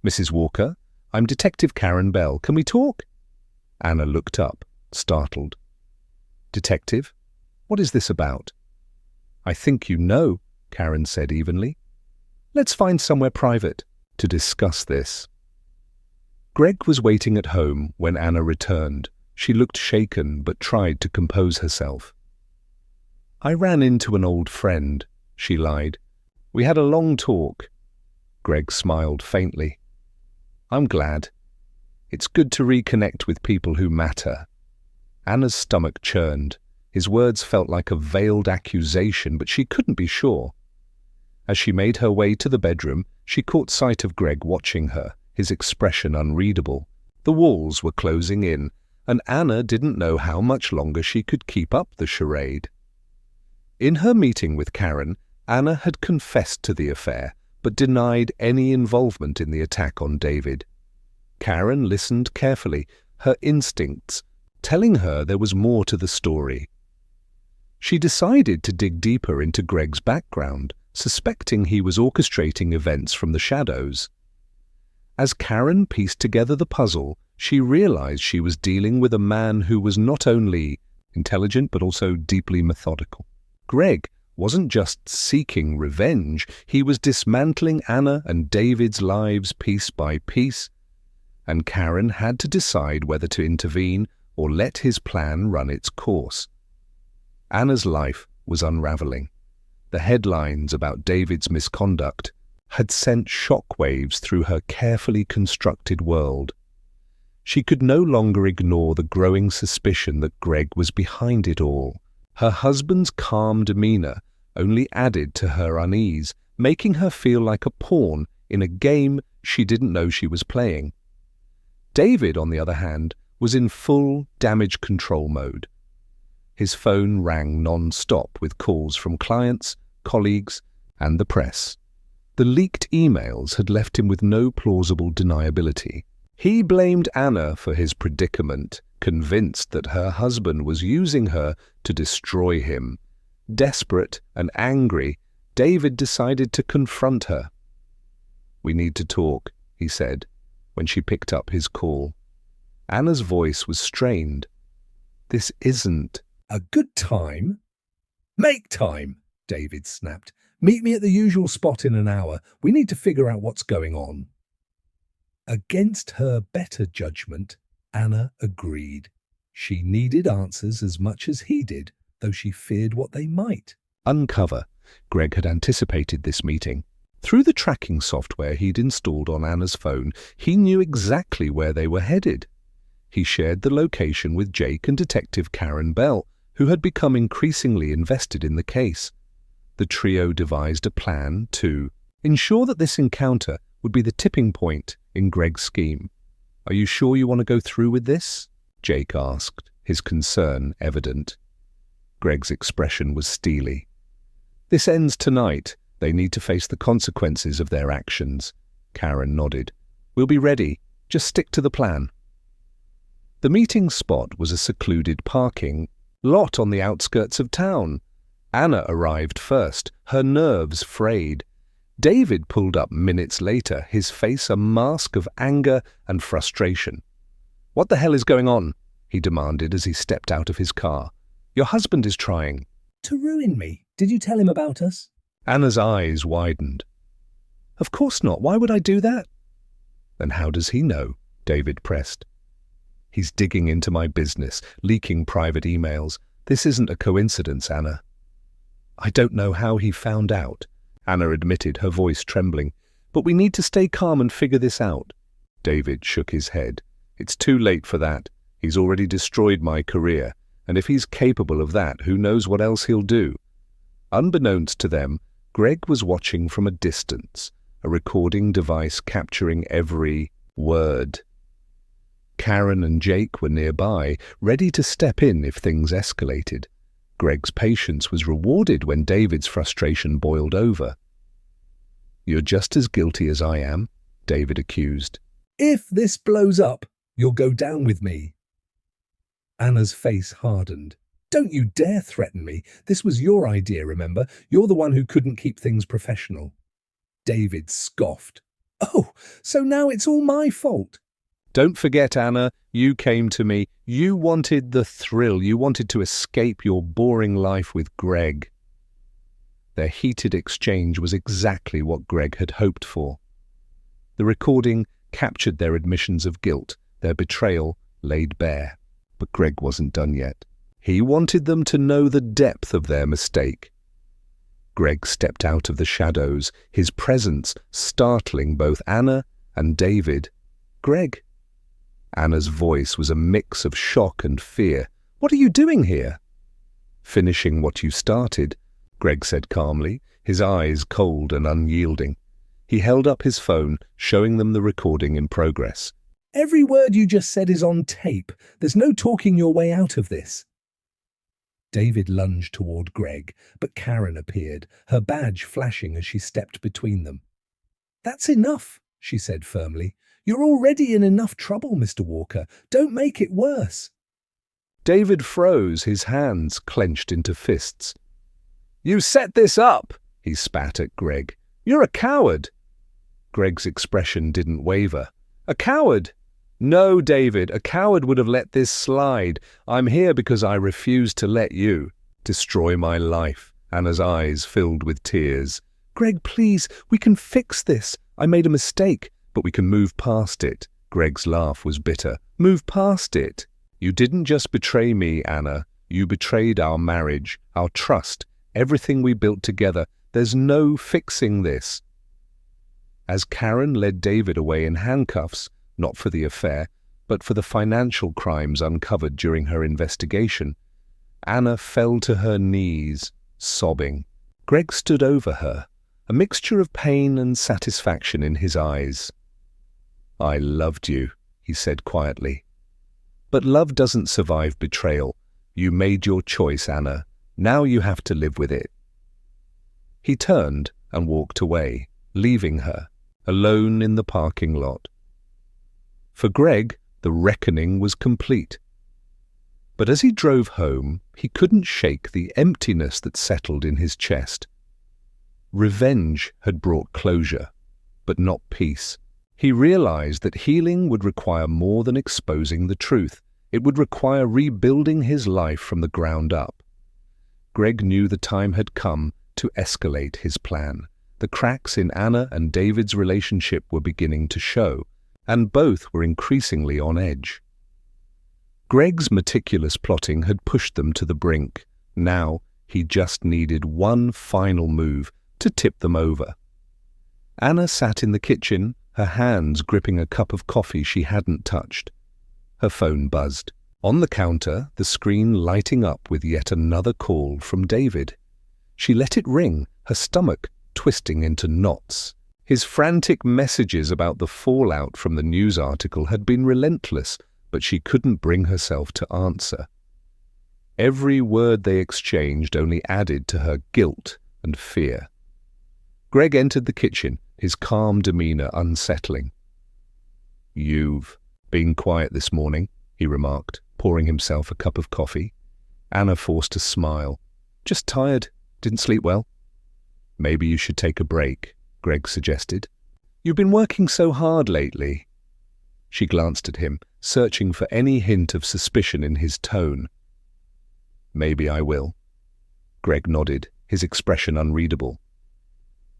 "Mrs. Walker, I'm Detective Karen Bell. Can we talk?" Anna looked up, startled. "Detective? What is this about?" "I think you know," Karen said evenly. "Let's find somewhere private to discuss this." Greg was waiting at home when Anna returned. She looked shaken but tried to compose herself. "I ran into an old friend," she lied. "We had a long talk." Greg smiled faintly. "I'm glad. It's good to reconnect with people who matter." Anna's stomach churned. His words felt like a veiled accusation, but she couldn't be sure. As she made her way to the bedroom, she caught sight of Greg watching her, his expression unreadable. The walls were closing in, and Anna didn't know how much longer she could keep up the charade. In her meeting with Karen, Anna had confessed to the affair, but denied any involvement in the attack on David. Karen listened carefully, her instincts telling her there was more to the story. She decided to dig deeper into Greg's background, suspecting he was orchestrating events from the shadows. As Karen pieced together the puzzle, she realized she was dealing with a man who was not only intelligent but also deeply methodical. Greg wasn't just seeking revenge, he was dismantling Anna and David's lives piece by piece, and Karen had to decide whether to intervene or let his plan run its course. Anna's life was unraveling. The headlines about David's misconduct had sent shockwaves through her carefully constructed world. She could no longer ignore the growing suspicion that Greg was behind it all. Her husband's calm demeanor only added to her unease, making her feel like a pawn in a game she didn't know she was playing. David, on the other hand, was in full damage control mode. His phone rang non-stop with calls from clients, colleagues, and the press. The leaked emails had left him with no plausible deniability. He blamed Anna for his predicament, convinced that her husband was using her to destroy him. Desperate and angry, David decided to confront her. "We need to talk," he said, when she picked up his call. Anna's voice was strained. "This isn't A good time? Make time, David snapped. Meet me at the usual spot in an hour. We need to figure out what's going on. Against her better judgment, Anna agreed. She needed answers as much as he did, though she feared what they might uncover. Greg had anticipated this meeting. Through the tracking software he'd installed on Anna's phone, he knew exactly where they were headed. He shared the location with Jake and Detective Karen Bell, who had become increasingly invested in the case. The trio devised a plan to ensure that this encounter would be the tipping point in Greg's scheme. "Are you sure you want to go through with this?" Jake asked, his concern evident. Greg's expression was steely. "This ends tonight. They need to face the consequences of their actions." Karen nodded. "We'll be ready. Just stick to the plan." The meeting spot was a secluded parking lot on the outskirts of town. Anna arrived first, her nerves frayed. David pulled up minutes later, his face a mask of anger and frustration. "What the hell is going on?" he demanded as he stepped out of his car. "Your husband is trying." To ruin me. Did you tell him about us? Anna's eyes widened. "Of course not. Why would I do that?" "Then how does he know?" David pressed. "He's digging into my business, leaking private emails. This isn't a coincidence, Anna." "I don't know how he found out," Anna admitted, her voice trembling. "But we need to stay calm and figure this out." David shook his head. "It's too late for that. He's already destroyed my career, and if he's capable of that, who knows what else he'll do." Unbeknownst to them, Greg was watching from a distance, a recording device capturing every word. Karen and Jake were nearby, ready to step in if things escalated. Greg's patience was rewarded when David's frustration boiled over. "You're just as guilty as I am," David accused. If this blows up, you'll go down with me. Anna's face hardened. Don't you dare threaten me. This was your idea, remember? You're the one who couldn't keep things professional. David scoffed. Oh, so now it's all my fault. "Don't forget, Anna, you came to me. You wanted the thrill. You wanted to escape your boring life with Greg." Their heated exchange was exactly what Greg had hoped for. The recording captured their admissions of guilt, their betrayal laid bare. But Greg wasn't done yet. He wanted them to know the depth of their mistake. Greg stepped out of the shadows, his presence startling both Anna and David. "Greg." Anna's voice was a mix of shock and fear. "What are you doing here?" "Finishing what you started," Greg said calmly, his eyes cold and unyielding. He held up his phone, showing them the recording in progress. Every word you just said is on tape. There's no talking your way out of this. David lunged toward Greg, but Karen appeared, her badge flashing as she stepped between them. That's enough, she said firmly. You're already in enough trouble, Mr. Walker. Don't make it worse. David froze, his hands clenched into fists. "You set this up!" he spat at Greg. "You're a coward!" Greg's expression didn't waver. "A coward? No, David, a coward would have let this slide. I'm here because I refuse to let you destroy my life." Anna's eyes filled with tears. "Greg, please, we can fix this. I made a mistake, but we can move past it." Greg's laugh was bitter. "Move past it? You didn't just betray me, Anna. You betrayed our marriage, our trust, everything we built together. There's no fixing this." As Karen led David away in handcuffs, not for the affair, but for the financial crimes uncovered during her investigation, Anna fell to her knees, sobbing. Greg stood over her, a mixture of pain and satisfaction in his eyes. "I loved you," he said quietly. "But love doesn't survive betrayal. You made your choice, Anna. Now you have to live with it." He turned and walked away, leaving her, alone in the parking lot. For Greg, the reckoning was complete. But as he drove home, he couldn't shake the emptiness that settled in his chest. Revenge had brought closure, but not peace. He realized that healing would require more than exposing the truth. It would require rebuilding his life from the ground up. Greg knew the time had come to escalate his plan. The cracks in Anna and David's relationship were beginning to show, and both were increasingly on edge. Greg's meticulous plotting had pushed them to the brink. Now he just needed one final move to tip them over. Anna sat in the kitchen, her hands gripping a cup of coffee she hadn't touched. Her phone buzzed. On the counter, the screen lighting up with yet another call from David. She let it ring, her stomach twisting into knots. His frantic messages about the fallout from the news article had been relentless, but she couldn't bring herself to answer. Every word they exchanged only added to her guilt and fear. Greg entered the kitchen, his calm demeanor unsettling. "You've been quiet this morning," he remarked, pouring himself a cup of coffee. Anna forced a smile. "Just tired. Didn't sleep well." "Maybe you should take a break," Greg suggested. "You've been working so hard lately." She glanced at him, searching for any hint of suspicion in his tone. "Maybe I will." Greg nodded, his expression unreadable.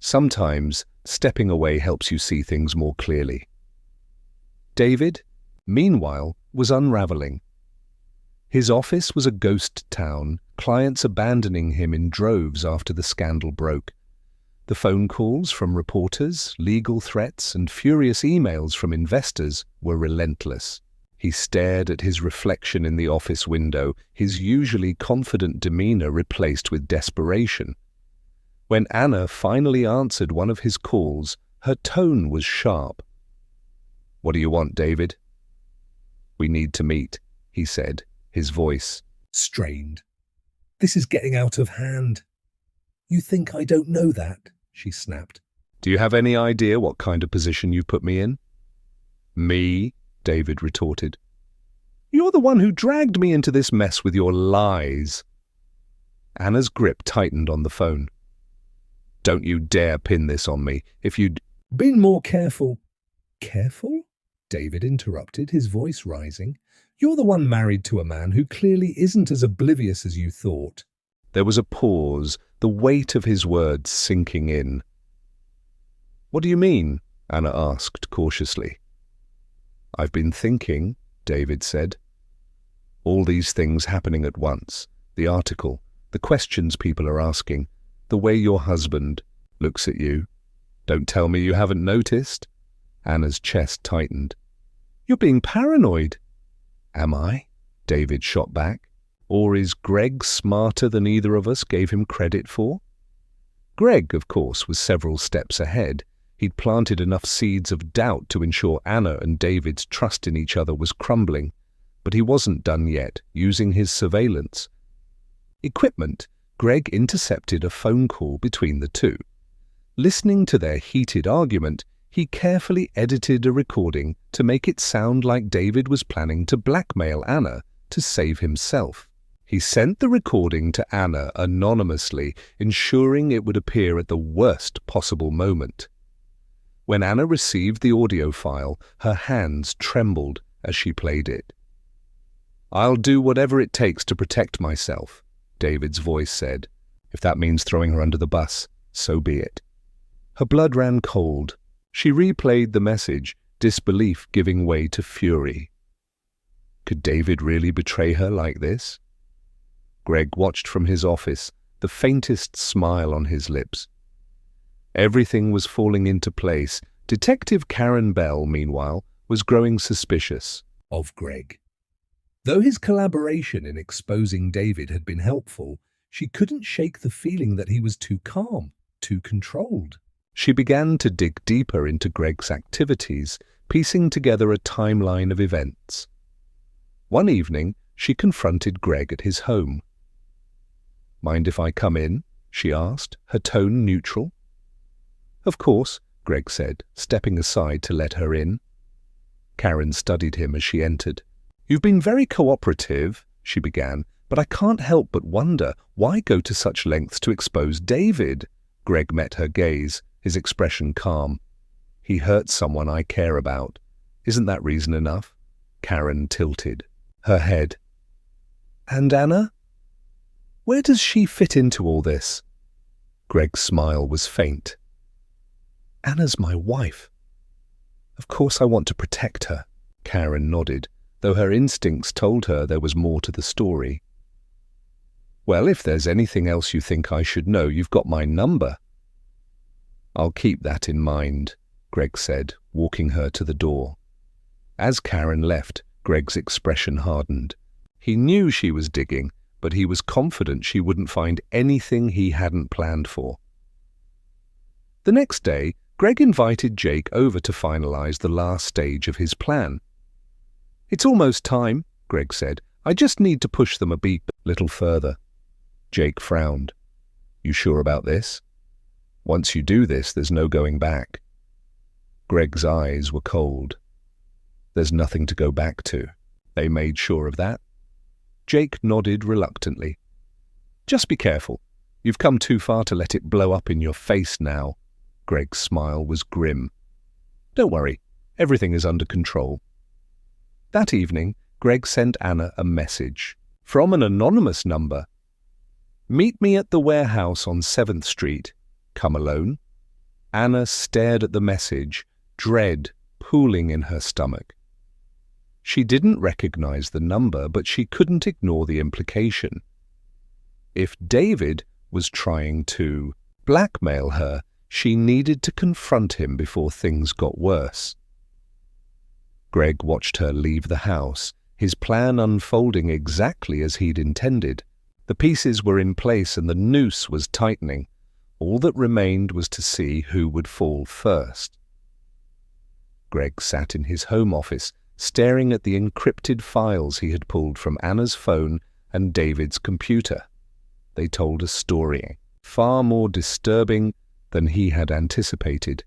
Sometimes stepping away helps you see things more clearly. David, meanwhile, was unraveling. His office was a ghost town, clients abandoning him in droves after the scandal broke. The phone calls from reporters, legal threats, and furious emails from investors were relentless. He stared at his reflection in the office window, his usually confident demeanor replaced with desperation. When Anna finally answered one of his calls, her tone was sharp. "What do you want, David?" "We need to meet," he said, his voice strained. "This is getting out of hand." "You think I don't know that?" she snapped. "Do you have any idea what kind of position you've put me in?" "Me?" David retorted. "You're the one who dragged me into this mess with your lies." Anna's grip tightened on the phone. "Don't you dare pin this on me. If you'd been more careful." "Careful?" David interrupted, his voice rising. "You're the one married to a man who clearly isn't as oblivious as you thought." There was a pause, the weight of his words sinking in. "What do you mean?" Anna asked cautiously. "I've been thinking," David said. "All these things happening at once. The article, the questions people are asking, the way your husband looks at you. Don't tell me you haven't noticed." Anna's chest tightened. "You're being paranoid." "Am I?" David shot back. "Or is Greg smarter than either of us gave him credit for?" Greg, of course, was several steps ahead. He'd planted enough seeds of doubt to ensure Anna and David's trust in each other was crumbling. But he wasn't done yet, using his surveillance. Equipment, Greg intercepted a phone call between the two. Listening to their heated argument, he carefully edited a recording to make it sound like David was planning to blackmail Anna to save himself. He sent the recording to Anna anonymously, ensuring it would appear at the worst possible moment. When Anna received the audio file, her hands trembled as she played it. "I'll do whatever it takes to protect myself," David's voice said. "If that means throwing her under the bus, so be it." Her blood ran cold. She replayed the message, disbelief giving way to fury. Could David really betray her like this? Greg watched from his office, the faintest smile on his lips. Everything was falling into place. Detective Karen Bell, meanwhile, was growing suspicious of Greg. Though his collaboration in exposing David had been helpful, she couldn't shake the feeling that he was too calm, too controlled. She began to dig deeper into Greg's activities, piecing together a timeline of events. One evening, she confronted Greg at his home. "Mind if I come in?" she asked, her tone neutral. "Of course," Greg said, stepping aside to let her in. Karen studied him as she entered. "You've been very cooperative," she began, "but I can't help but wonder, why go to such lengths to expose David?" Greg met her gaze, his expression calm. "He hurt someone I care about. Isn't that reason enough?" Karen tilted her head. "And Anna? Where does she fit into all this?" Greg's smile was faint. "Anna's my wife. Of course I want to protect her." Karen nodded, though her instincts told her there was more to the story. "Well, if there's anything else you think I should know, you've got my number." "I'll keep that in mind," Greg said, walking her to the door. As Karen left, Greg's expression hardened. He knew she was digging, but he was confident she wouldn't find anything he hadn't planned for. The next day, Greg invited Jake over to finalize the last stage of his plan. "It's almost time," Greg said. "I just need to push them a little further." Jake frowned. "You sure about this? Once you do this, there's no going back." Greg's eyes were cold. "There's nothing to go back to. They made sure of that." Jake nodded reluctantly. "Just be careful. You've come too far to let it blow up in your face now." Greg's smile was grim. "Don't worry, everything is under control." That evening, Greg sent Anna a message from an anonymous number. "Meet me at the warehouse on 7th Street. Come alone." Anna stared at the message, dread pooling in her stomach. She didn't recognize the number, but she couldn't ignore the implication. If David was trying to blackmail her, she needed to confront him before things got worse. Greg watched her leave the house, his plan unfolding exactly as he'd intended. The pieces were in place and the noose was tightening. All that remained was to see who would fall first. Greg sat in his home office, staring at the encrypted files he had pulled from Anna's phone and David's computer. They told a story, far more disturbing than he had anticipated.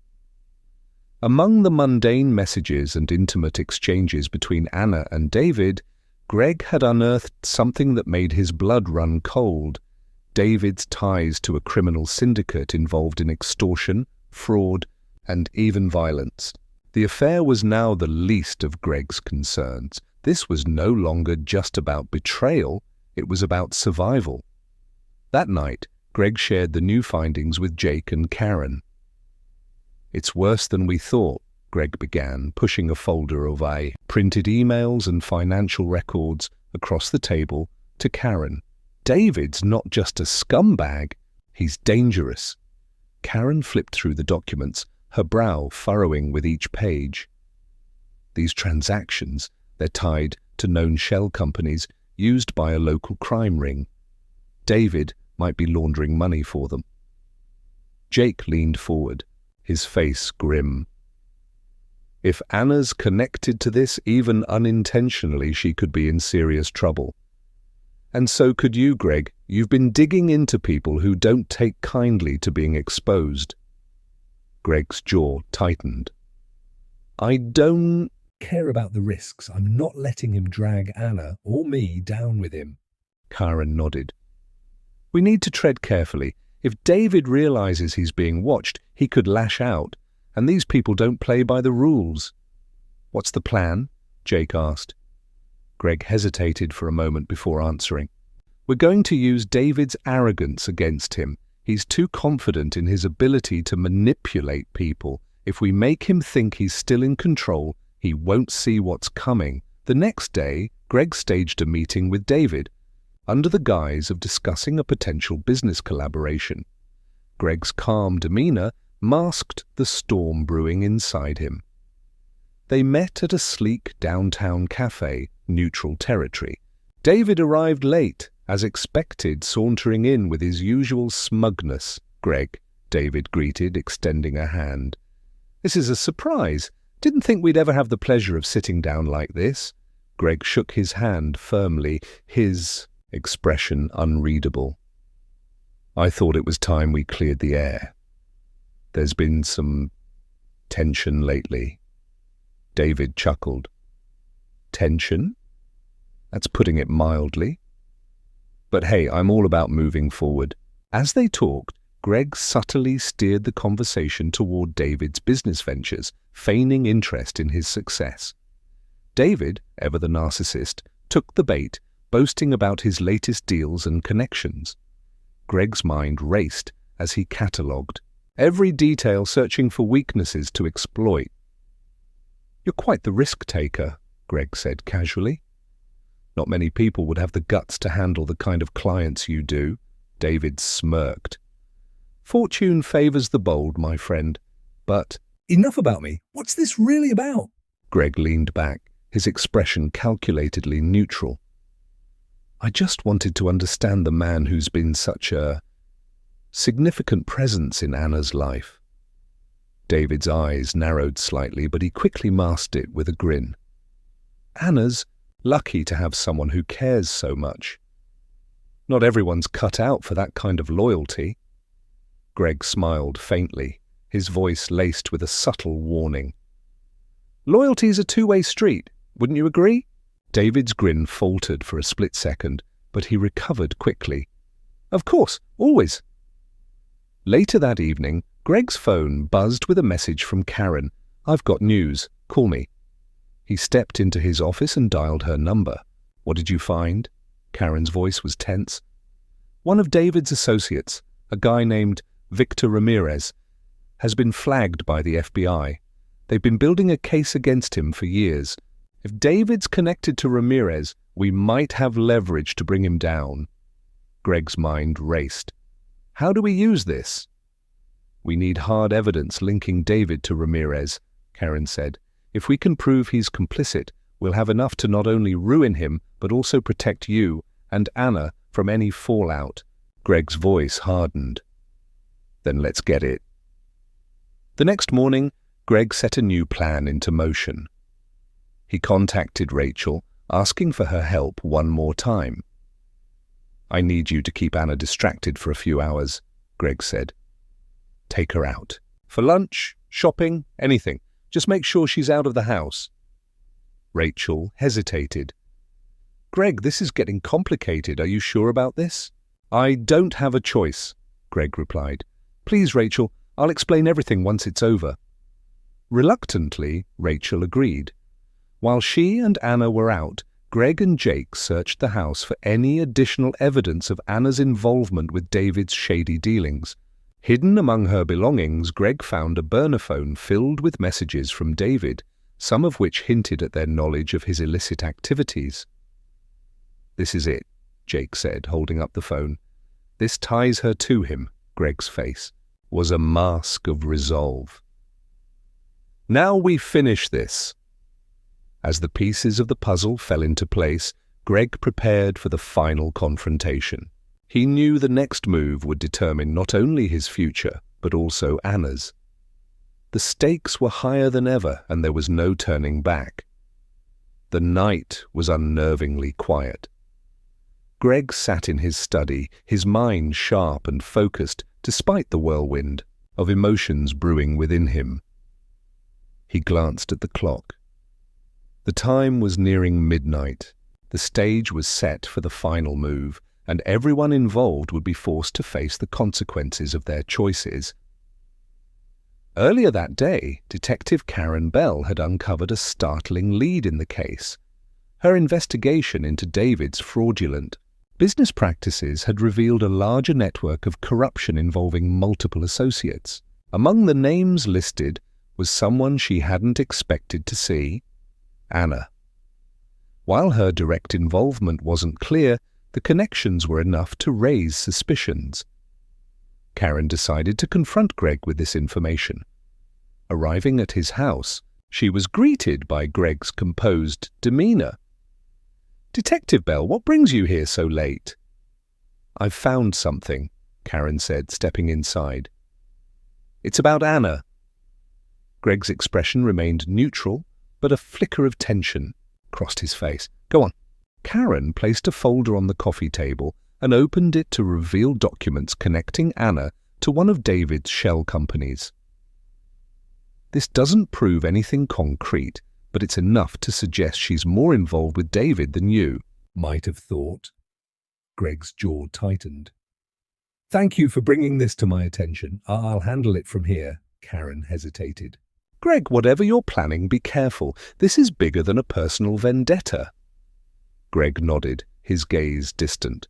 Among the mundane messages and intimate exchanges between Anna and David, Greg had unearthed something that made his blood run cold: David's ties to a criminal syndicate involved in extortion, fraud, and even violence. The affair was now the least of Greg's concerns. This was no longer just about betrayal, it was about survival. That night, Greg shared the new findings with Jake and Karen. "It's worse than we thought," Greg began, pushing a folder of printed emails and financial records across the table to Karen. "David's not just a scumbag, he's dangerous." Karen flipped through the documents, her brow furrowing with each page. "These transactions, they're tied to known shell companies used by a local crime ring. David might be laundering money for them." Jake leaned forward, his face grim. "If Anna's connected to this, even unintentionally, she could be in serious trouble. And so could you, Greg. You've been digging into people who don't take kindly to being exposed." Greg's jaw tightened. "I don't care about the risks. I'm not letting him drag Anna or me down with him." Karen nodded. We need to tread carefully. If David realizes he's being watched, he could lash out, and these people don't play by the rules. What's the plan? Jake asked. Greg hesitated for a moment before answering. We're going to use David's arrogance against him. He's too confident in his ability to manipulate people. If we make him think he's still in control, he won't see what's coming. The next day, Greg staged a meeting with David, under the guise of discussing a potential business collaboration. Greg's calm demeanor masked the storm brewing inside him. They met at a sleek downtown cafe, Neutral Territory. David arrived late, as expected, sauntering in with his usual smugness. Greg, David greeted, extending a hand. This is a surprise. Didn't think we'd ever have the pleasure of sitting down like this. Greg shook his hand firmly, his expression unreadable. I thought it was time we cleared the air. There's been some tension lately. David chuckled. Tension? That's putting it mildly. But hey, I'm all about moving forward. As they talked, Greg subtly steered the conversation toward David's business ventures, feigning interest in his success. David, ever the narcissist, took the bait, boasting about his latest deals and connections. Greg's mind raced as he catalogued, every detail searching for weaknesses to exploit. You're quite the risk-taker, Greg said casually. Not many people would have the guts to handle the kind of clients you do. David smirked. Fortune favors the bold, my friend, but... Enough about me. What's this really about? Greg leaned back, his expression calculatedly neutral. I just wanted to understand the man who's been such a significant presence in Anna's life. David's eyes narrowed slightly, but he quickly masked it with a grin. Anna's lucky to have someone who cares so much. Not everyone's cut out for that kind of loyalty. Greg smiled faintly, his voice laced with a subtle warning. Loyalty's a two-way street, wouldn't you agree? David's grin faltered for a split second, but he recovered quickly. Of course, always. Later that evening, Greg's phone buzzed with a message from Karen. I've got news. Call me. He stepped into his office and dialed her number. What did you find? Karen's voice was tense. One of David's associates, a guy named Victor Ramirez, has been flagged by the FBI. They've been building a case against him for years. If David's connected to Ramirez, we might have leverage to bring him down. Greg's mind raced. How do we use this? We need hard evidence linking David to Ramirez, Karen said. If we can prove he's complicit, we'll have enough to not only ruin him, but also protect you and Anna from any fallout. Greg's voice hardened. Then let's get it. The next morning, Greg set a new plan into motion. He contacted Rachel, asking for her help one more time. I need you to keep Anna distracted for a few hours, Greg said. Take her out. For lunch, shopping, anything. Just make sure she's out of the house. Rachel hesitated. Greg, this is getting complicated. Are you sure about this? I don't have a choice, Greg replied. Please, Rachel, I'll explain everything once it's over. Reluctantly, Rachel agreed. While she and Anna were out, Greg and Jake searched the house for any additional evidence of Anna's involvement with David's shady dealings. Hidden among her belongings, Greg found a burner phone filled with messages from David, some of which hinted at their knowledge of his illicit activities. This is it, Jake said, holding up the phone. This ties her to him. Greg's face was a mask of resolve. Now we finish this. As the pieces of the puzzle fell into place, Greg prepared for the final confrontation. He knew the next move would determine not only his future, but also Anna's. The stakes were higher than ever, and there was no turning back. The night was unnervingly quiet. Greg sat in his study, his mind sharp and focused, despite the whirlwind of emotions brewing within him. He glanced at the clock. The time was nearing midnight. The stage was set for the final move, and everyone involved would be forced to face the consequences of their choices. Earlier that day, Detective Karen Bell had uncovered a startling lead in the case. Her investigation into David's fraudulent business practices had revealed a larger network of corruption involving multiple associates. Among the names listed was someone she hadn't expected to see: Anna. While her direct involvement wasn't clear, the connections were enough to raise suspicions. Karen decided to confront Greg with this information. Arriving at his house, she was greeted by Greg's composed demeanor. "Detective Bell, what brings you here so late?" "I've found something," Karen said, stepping inside. "It's about Anna." Greg's expression remained neutral, but a flicker of tension crossed his face. "Go on." Karen placed a folder on the coffee table and opened it to reveal documents connecting Anna to one of David's shell companies. "This doesn't prove anything concrete, but it's enough to suggest she's more involved with David than you." Might have thought. Greg's jaw tightened. "Thank you for bringing this to my attention. I'll handle it from here." Karen hesitated. "Greg, whatever you're planning, be careful. This is bigger than a personal vendetta." Greg nodded, his gaze distant.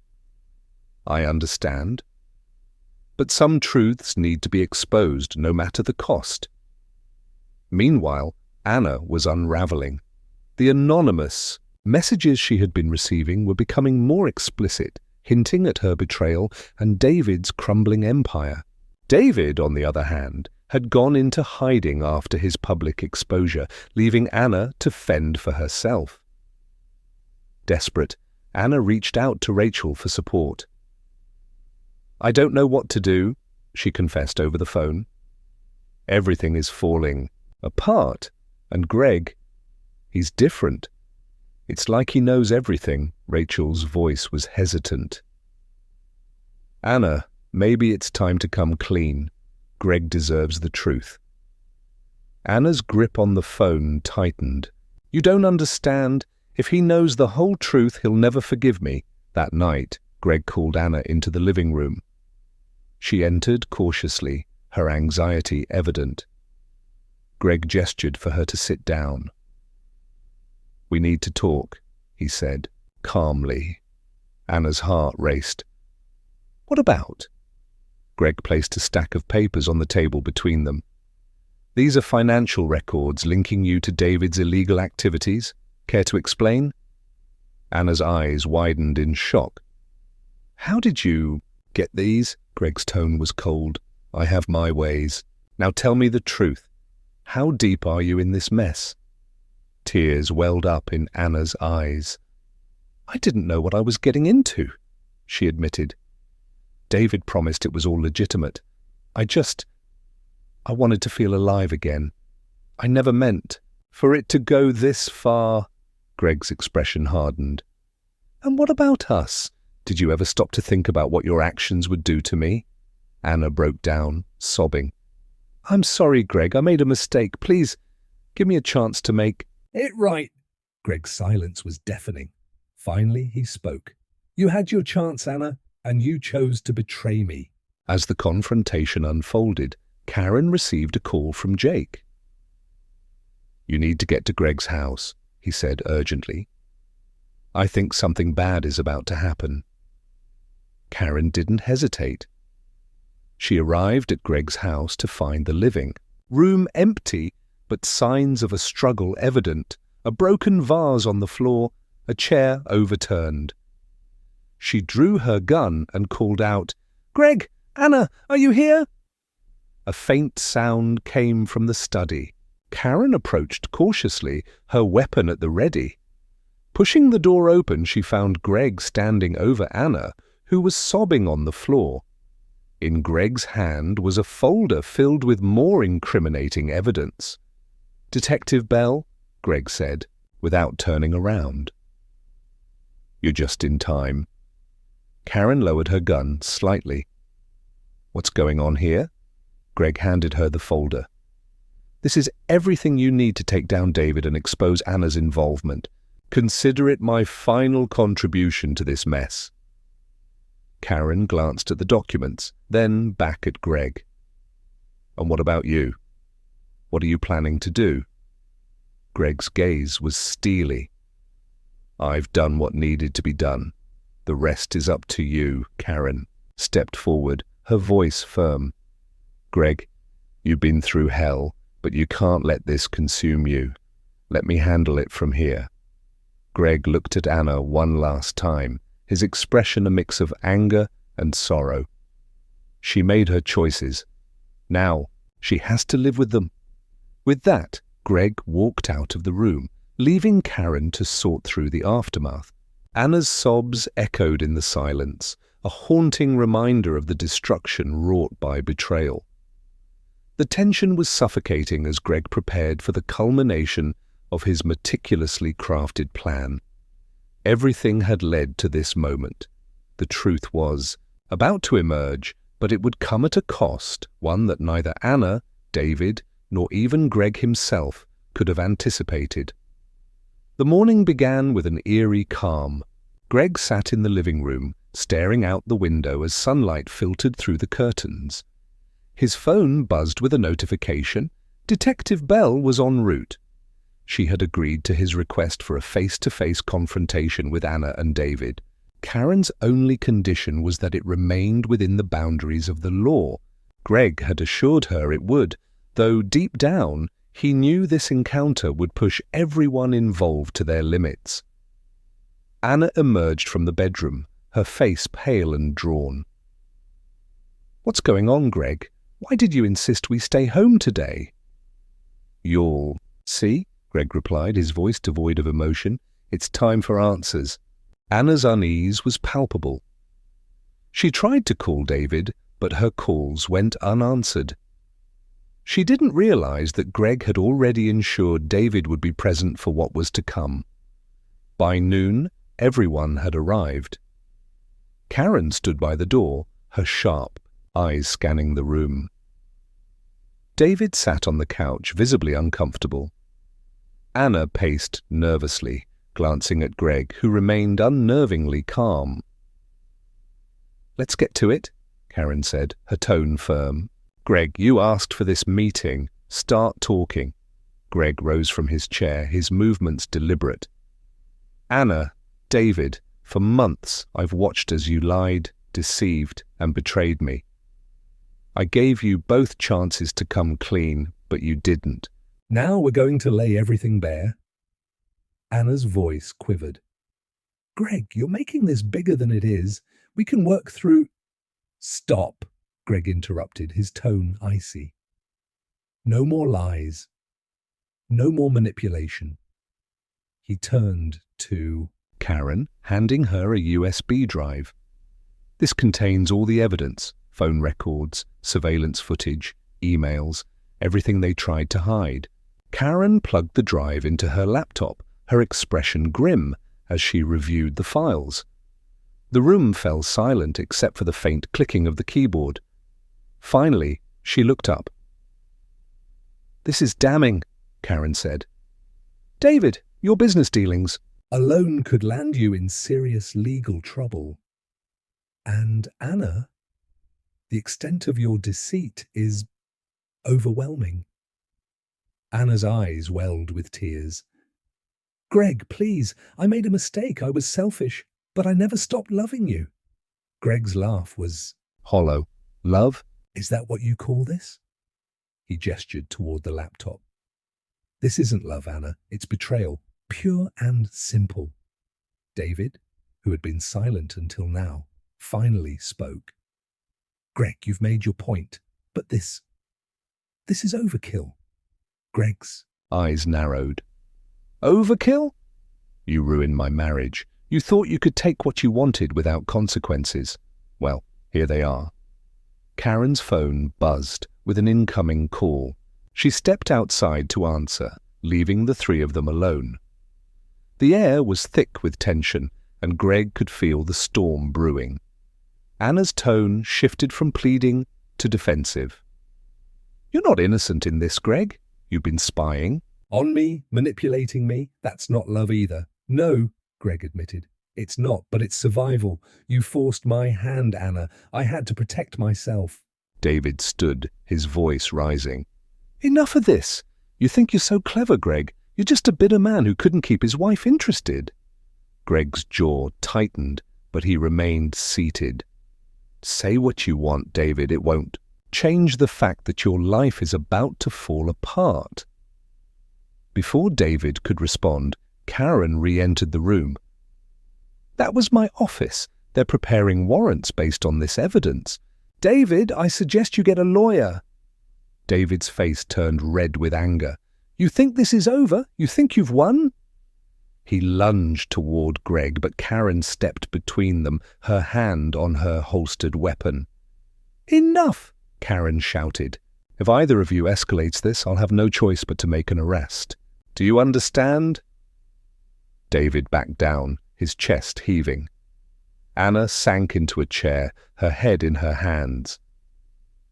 "I understand. But some truths need to be exposed, no matter the cost." Meanwhile, Anna was unraveling. The anonymous messages she had been receiving were becoming more explicit, hinting at her betrayal and David's crumbling empire. David, on the other hand, had gone into hiding after his public exposure, leaving Anna to fend for herself. Desperate, Anna reached out to Rachel for support. "I don't know what to do," she confessed over the phone. "Everything is falling apart, and Greg, he's different. It's like he knows everything." Rachel's voice was hesitant. "Anna, maybe it's time to come clean. Greg deserves the truth." Anna's grip on the phone tightened. "You don't understand. If he knows the whole truth, he'll never forgive me." That night, Greg called Anna into the living room. She entered cautiously, her anxiety evident. Greg gestured for her to sit down. "We need to talk," he said, calmly. Anna's heart raced. "What about?" Greg placed a stack of papers on the table between them. "These are financial records linking you to David's illegal activities. Care to explain?" Anna's eyes widened in shock. "How did you get these?" Greg's tone was cold. "I have my ways. Now tell me the truth. How deep are you in this mess?" Tears welled up in Anna's eyes. "I didn't know what I was getting into," she admitted. "David promised it was all legitimate. I wanted to feel alive again. I never meant for it to go this far." Greg's expression hardened. "And what about us? Did you ever stop to think about what your actions would do to me?" Anna broke down, sobbing. "I'm sorry, Greg. I made a mistake. Please, give me a chance to make it right." Greg's silence was deafening. Finally, he spoke. "You had your chance, Anna, and you chose to betray me." As the confrontation unfolded, Karen received a call from Jake. "You need to get to Greg's house," he said urgently. "I think something bad is about to happen." Karen didn't hesitate. She arrived at Greg's house to find the living room empty, but signs of a struggle evident, a broken vase on the floor, a chair overturned. She drew her gun and called out, "Greg! Anna, are you here?" A faint sound came from the study. Karen approached cautiously, her weapon at the ready. Pushing the door open, she found Greg standing over Anna, who was sobbing on the floor. In Greg's hand was a folder filled with more incriminating evidence. "Detective Bell," Greg said, without turning around. "You're just in time." Karen lowered her gun slightly. "What's going on here?" Greg handed her the folder. "This is everything you need to take down David and expose Anna's involvement. Consider it my final contribution to this mess. Karen glanced at the documents, then back at Greg. And what about you? What are you planning to do? Greg's gaze was steely. I've done what needed to be done. The rest is up to you, Karen stepped forward, her voice firm. Greg, you've been through hell, but you can't let this consume you. Let me handle it from here. Greg looked at Anna one last time, his expression a mix of anger and sorrow. She made her choices. Now, she has to live with them. With that, Greg walked out of the room, leaving Karen to sort through the aftermath. Anna's sobs echoed in the silence, a haunting reminder of the destruction wrought by betrayal. The tension was suffocating as Greg prepared for the culmination of his meticulously crafted plan. Everything had led to this moment. The truth was about to emerge, but it would come at a cost, one that neither Anna, David, nor even Greg himself could have anticipated. The morning began with an eerie calm. Greg sat in the living room, staring out the window as sunlight filtered through the curtains. His phone buzzed with a notification. Detective Bell was en route. She had agreed to his request for a face-to-face confrontation with Anna and David. Karen's only condition was that it remained within the boundaries of the law. Greg had assured her it would, though deep down he knew this encounter would push everyone involved to their limits. Anna emerged from the bedroom, her face pale and drawn. "What's going on, Greg? Why did you insist we stay home today?" "You'll see," Greg replied, his voice devoid of emotion. "It's time for answers." Anna's unease was palpable. She tried to call David, but her calls went unanswered. She didn't realize that Greg had already ensured David would be present for what was to come. By noon, everyone had arrived. Karen stood by the door, her sharp eyes scanning the room. David sat on the couch, visibly uncomfortable. Anna paced nervously, glancing at Greg, who remained unnervingly calm. "Let's get to it," Karen said, her tone firm. "Greg, you asked for this meeting. Start talking." Greg rose from his chair, his movements deliberate. "Anna, David, for months I've watched as you lied, deceived, and betrayed me. I gave you both chances to come clean, but you didn't. Now we're going to lay everything bare." Anna's voice quivered. "Greg, you're making this bigger than it is. We can work through—" "Stop," Greg interrupted, his tone icy. "No more lies. No more manipulation." He turned to Karen, handing her a USB drive. "This contains all the evidence, phone records, surveillance footage, emails, everything they tried to hide." Karen plugged the drive into her laptop, her expression grim as she reviewed the files. The room fell silent except for the faint clicking of the keyboard. Finally, she looked up. "This is damning," Karen said. "David, your business dealings alone could land you in serious legal trouble. And Anna, the extent of your deceit is overwhelming." Anna's eyes welled with tears. "Greg, please, I made a mistake. I was selfish, but I never stopped loving you." Greg's laugh was hollow. "Love? Is that what you call this?" He gestured toward the laptop. "This isn't love, Anna. It's betrayal. Pure and simple." David, who had been silent until now, finally spoke. "Greg, you've made your point, but this is overkill." Greg's eyes narrowed. "Overkill? You ruined my marriage. You thought you could take what you wanted without consequences. Well, here they are." Karen's phone buzzed with an incoming call. She stepped outside to answer, leaving the three of them alone. The air was thick with tension, and Greg could feel the storm brewing. Anna's tone shifted from pleading to defensive. "You're not innocent in this, Greg. You've been spying." "On me, manipulating me. That's not love either. No, Greg admitted. It's not, but it's survival. You forced my hand, Anna. I had to protect myself. David stood, his voice rising. Enough of this. You think you're so clever, Greg. You're just a bitter man who couldn't keep his wife interested. Greg's jaw tightened, but he remained seated. Say what you want, David, it won't change the fact that your life is about to fall apart. Before David could respond, Karen re-entered the room. That was my office. They're preparing warrants based on this evidence. David, I suggest you get a lawyer. David's face turned red with anger. You think this is over? You think you've won? He lunged toward Greg, but Karen stepped between them, her hand on her holstered weapon. Enough! Karen shouted. If either of you escalates this, I'll have no choice but to make an arrest. Do you understand? David backed down, his chest heaving. Anna sank into a chair, her head in her hands.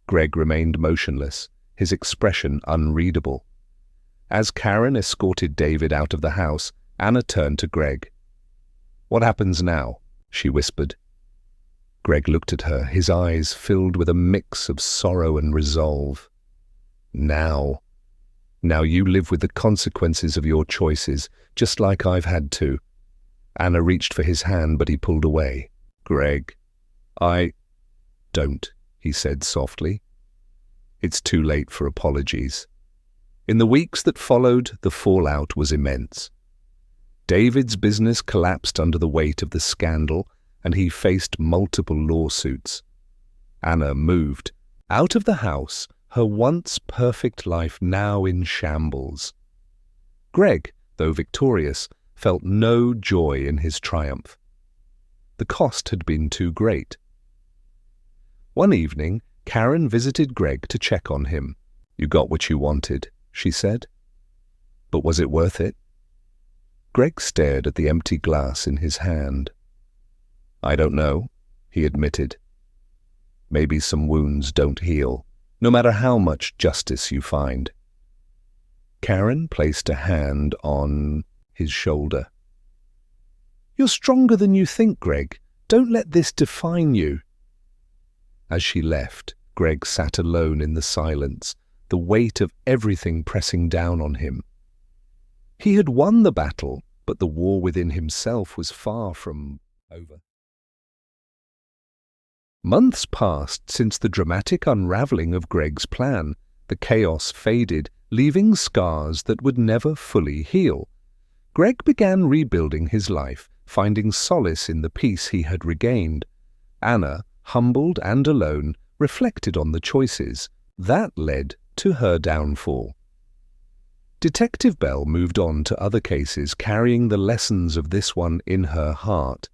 Greg remained motionless, his expression unreadable. As Karen escorted David out of the house, Anna turned to Greg. What happens now? She whispered. Greg looked at her, his eyes filled with a mix of sorrow and resolve. Now you live with the consequences of your choices, just like I've had to. Anna reached for his hand, but he pulled away. Greg, Don't, he said softly. It's too late for apologies. In the weeks that followed, the fallout was immense. David's business collapsed under the weight of the scandal, and he faced multiple lawsuits. Anna moved out of the house, her once perfect life now in shambles. Greg, though victorious, felt no joy in his triumph. The cost had been too great. One evening, Karen visited Greg to check on him. You got what you wanted, she said. But was it worth it? Greg stared at the empty glass in his hand. I don't know, he admitted. Maybe some wounds don't heal, no matter how much justice you find. Karen placed a hand on his shoulder. You're stronger than you think, Greg. Don't let this define you. As she left, Greg sat alone in the silence, the weight of everything pressing down on him. He had won the battle, but the war within himself was far from over. Months passed since the dramatic unraveling of Greg's plan. The chaos faded, leaving scars that would never fully heal. Greg began rebuilding his life, finding solace in the peace he had regained. Anna, humbled and alone, reflected on the choices that led to her downfall. Detective Bell moved on to other cases, carrying the lessons of this one in her heart.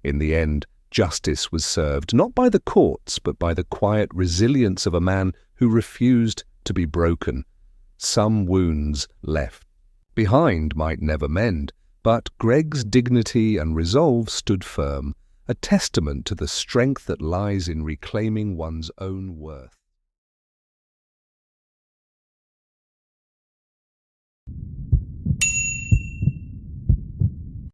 In the end, justice was served, not by the courts, but by the quiet resilience of a man who refused to be broken. Some wounds left behind might never mend, but Greg's dignity and resolve stood firm, a testament to the strength that lies in reclaiming one's own worth.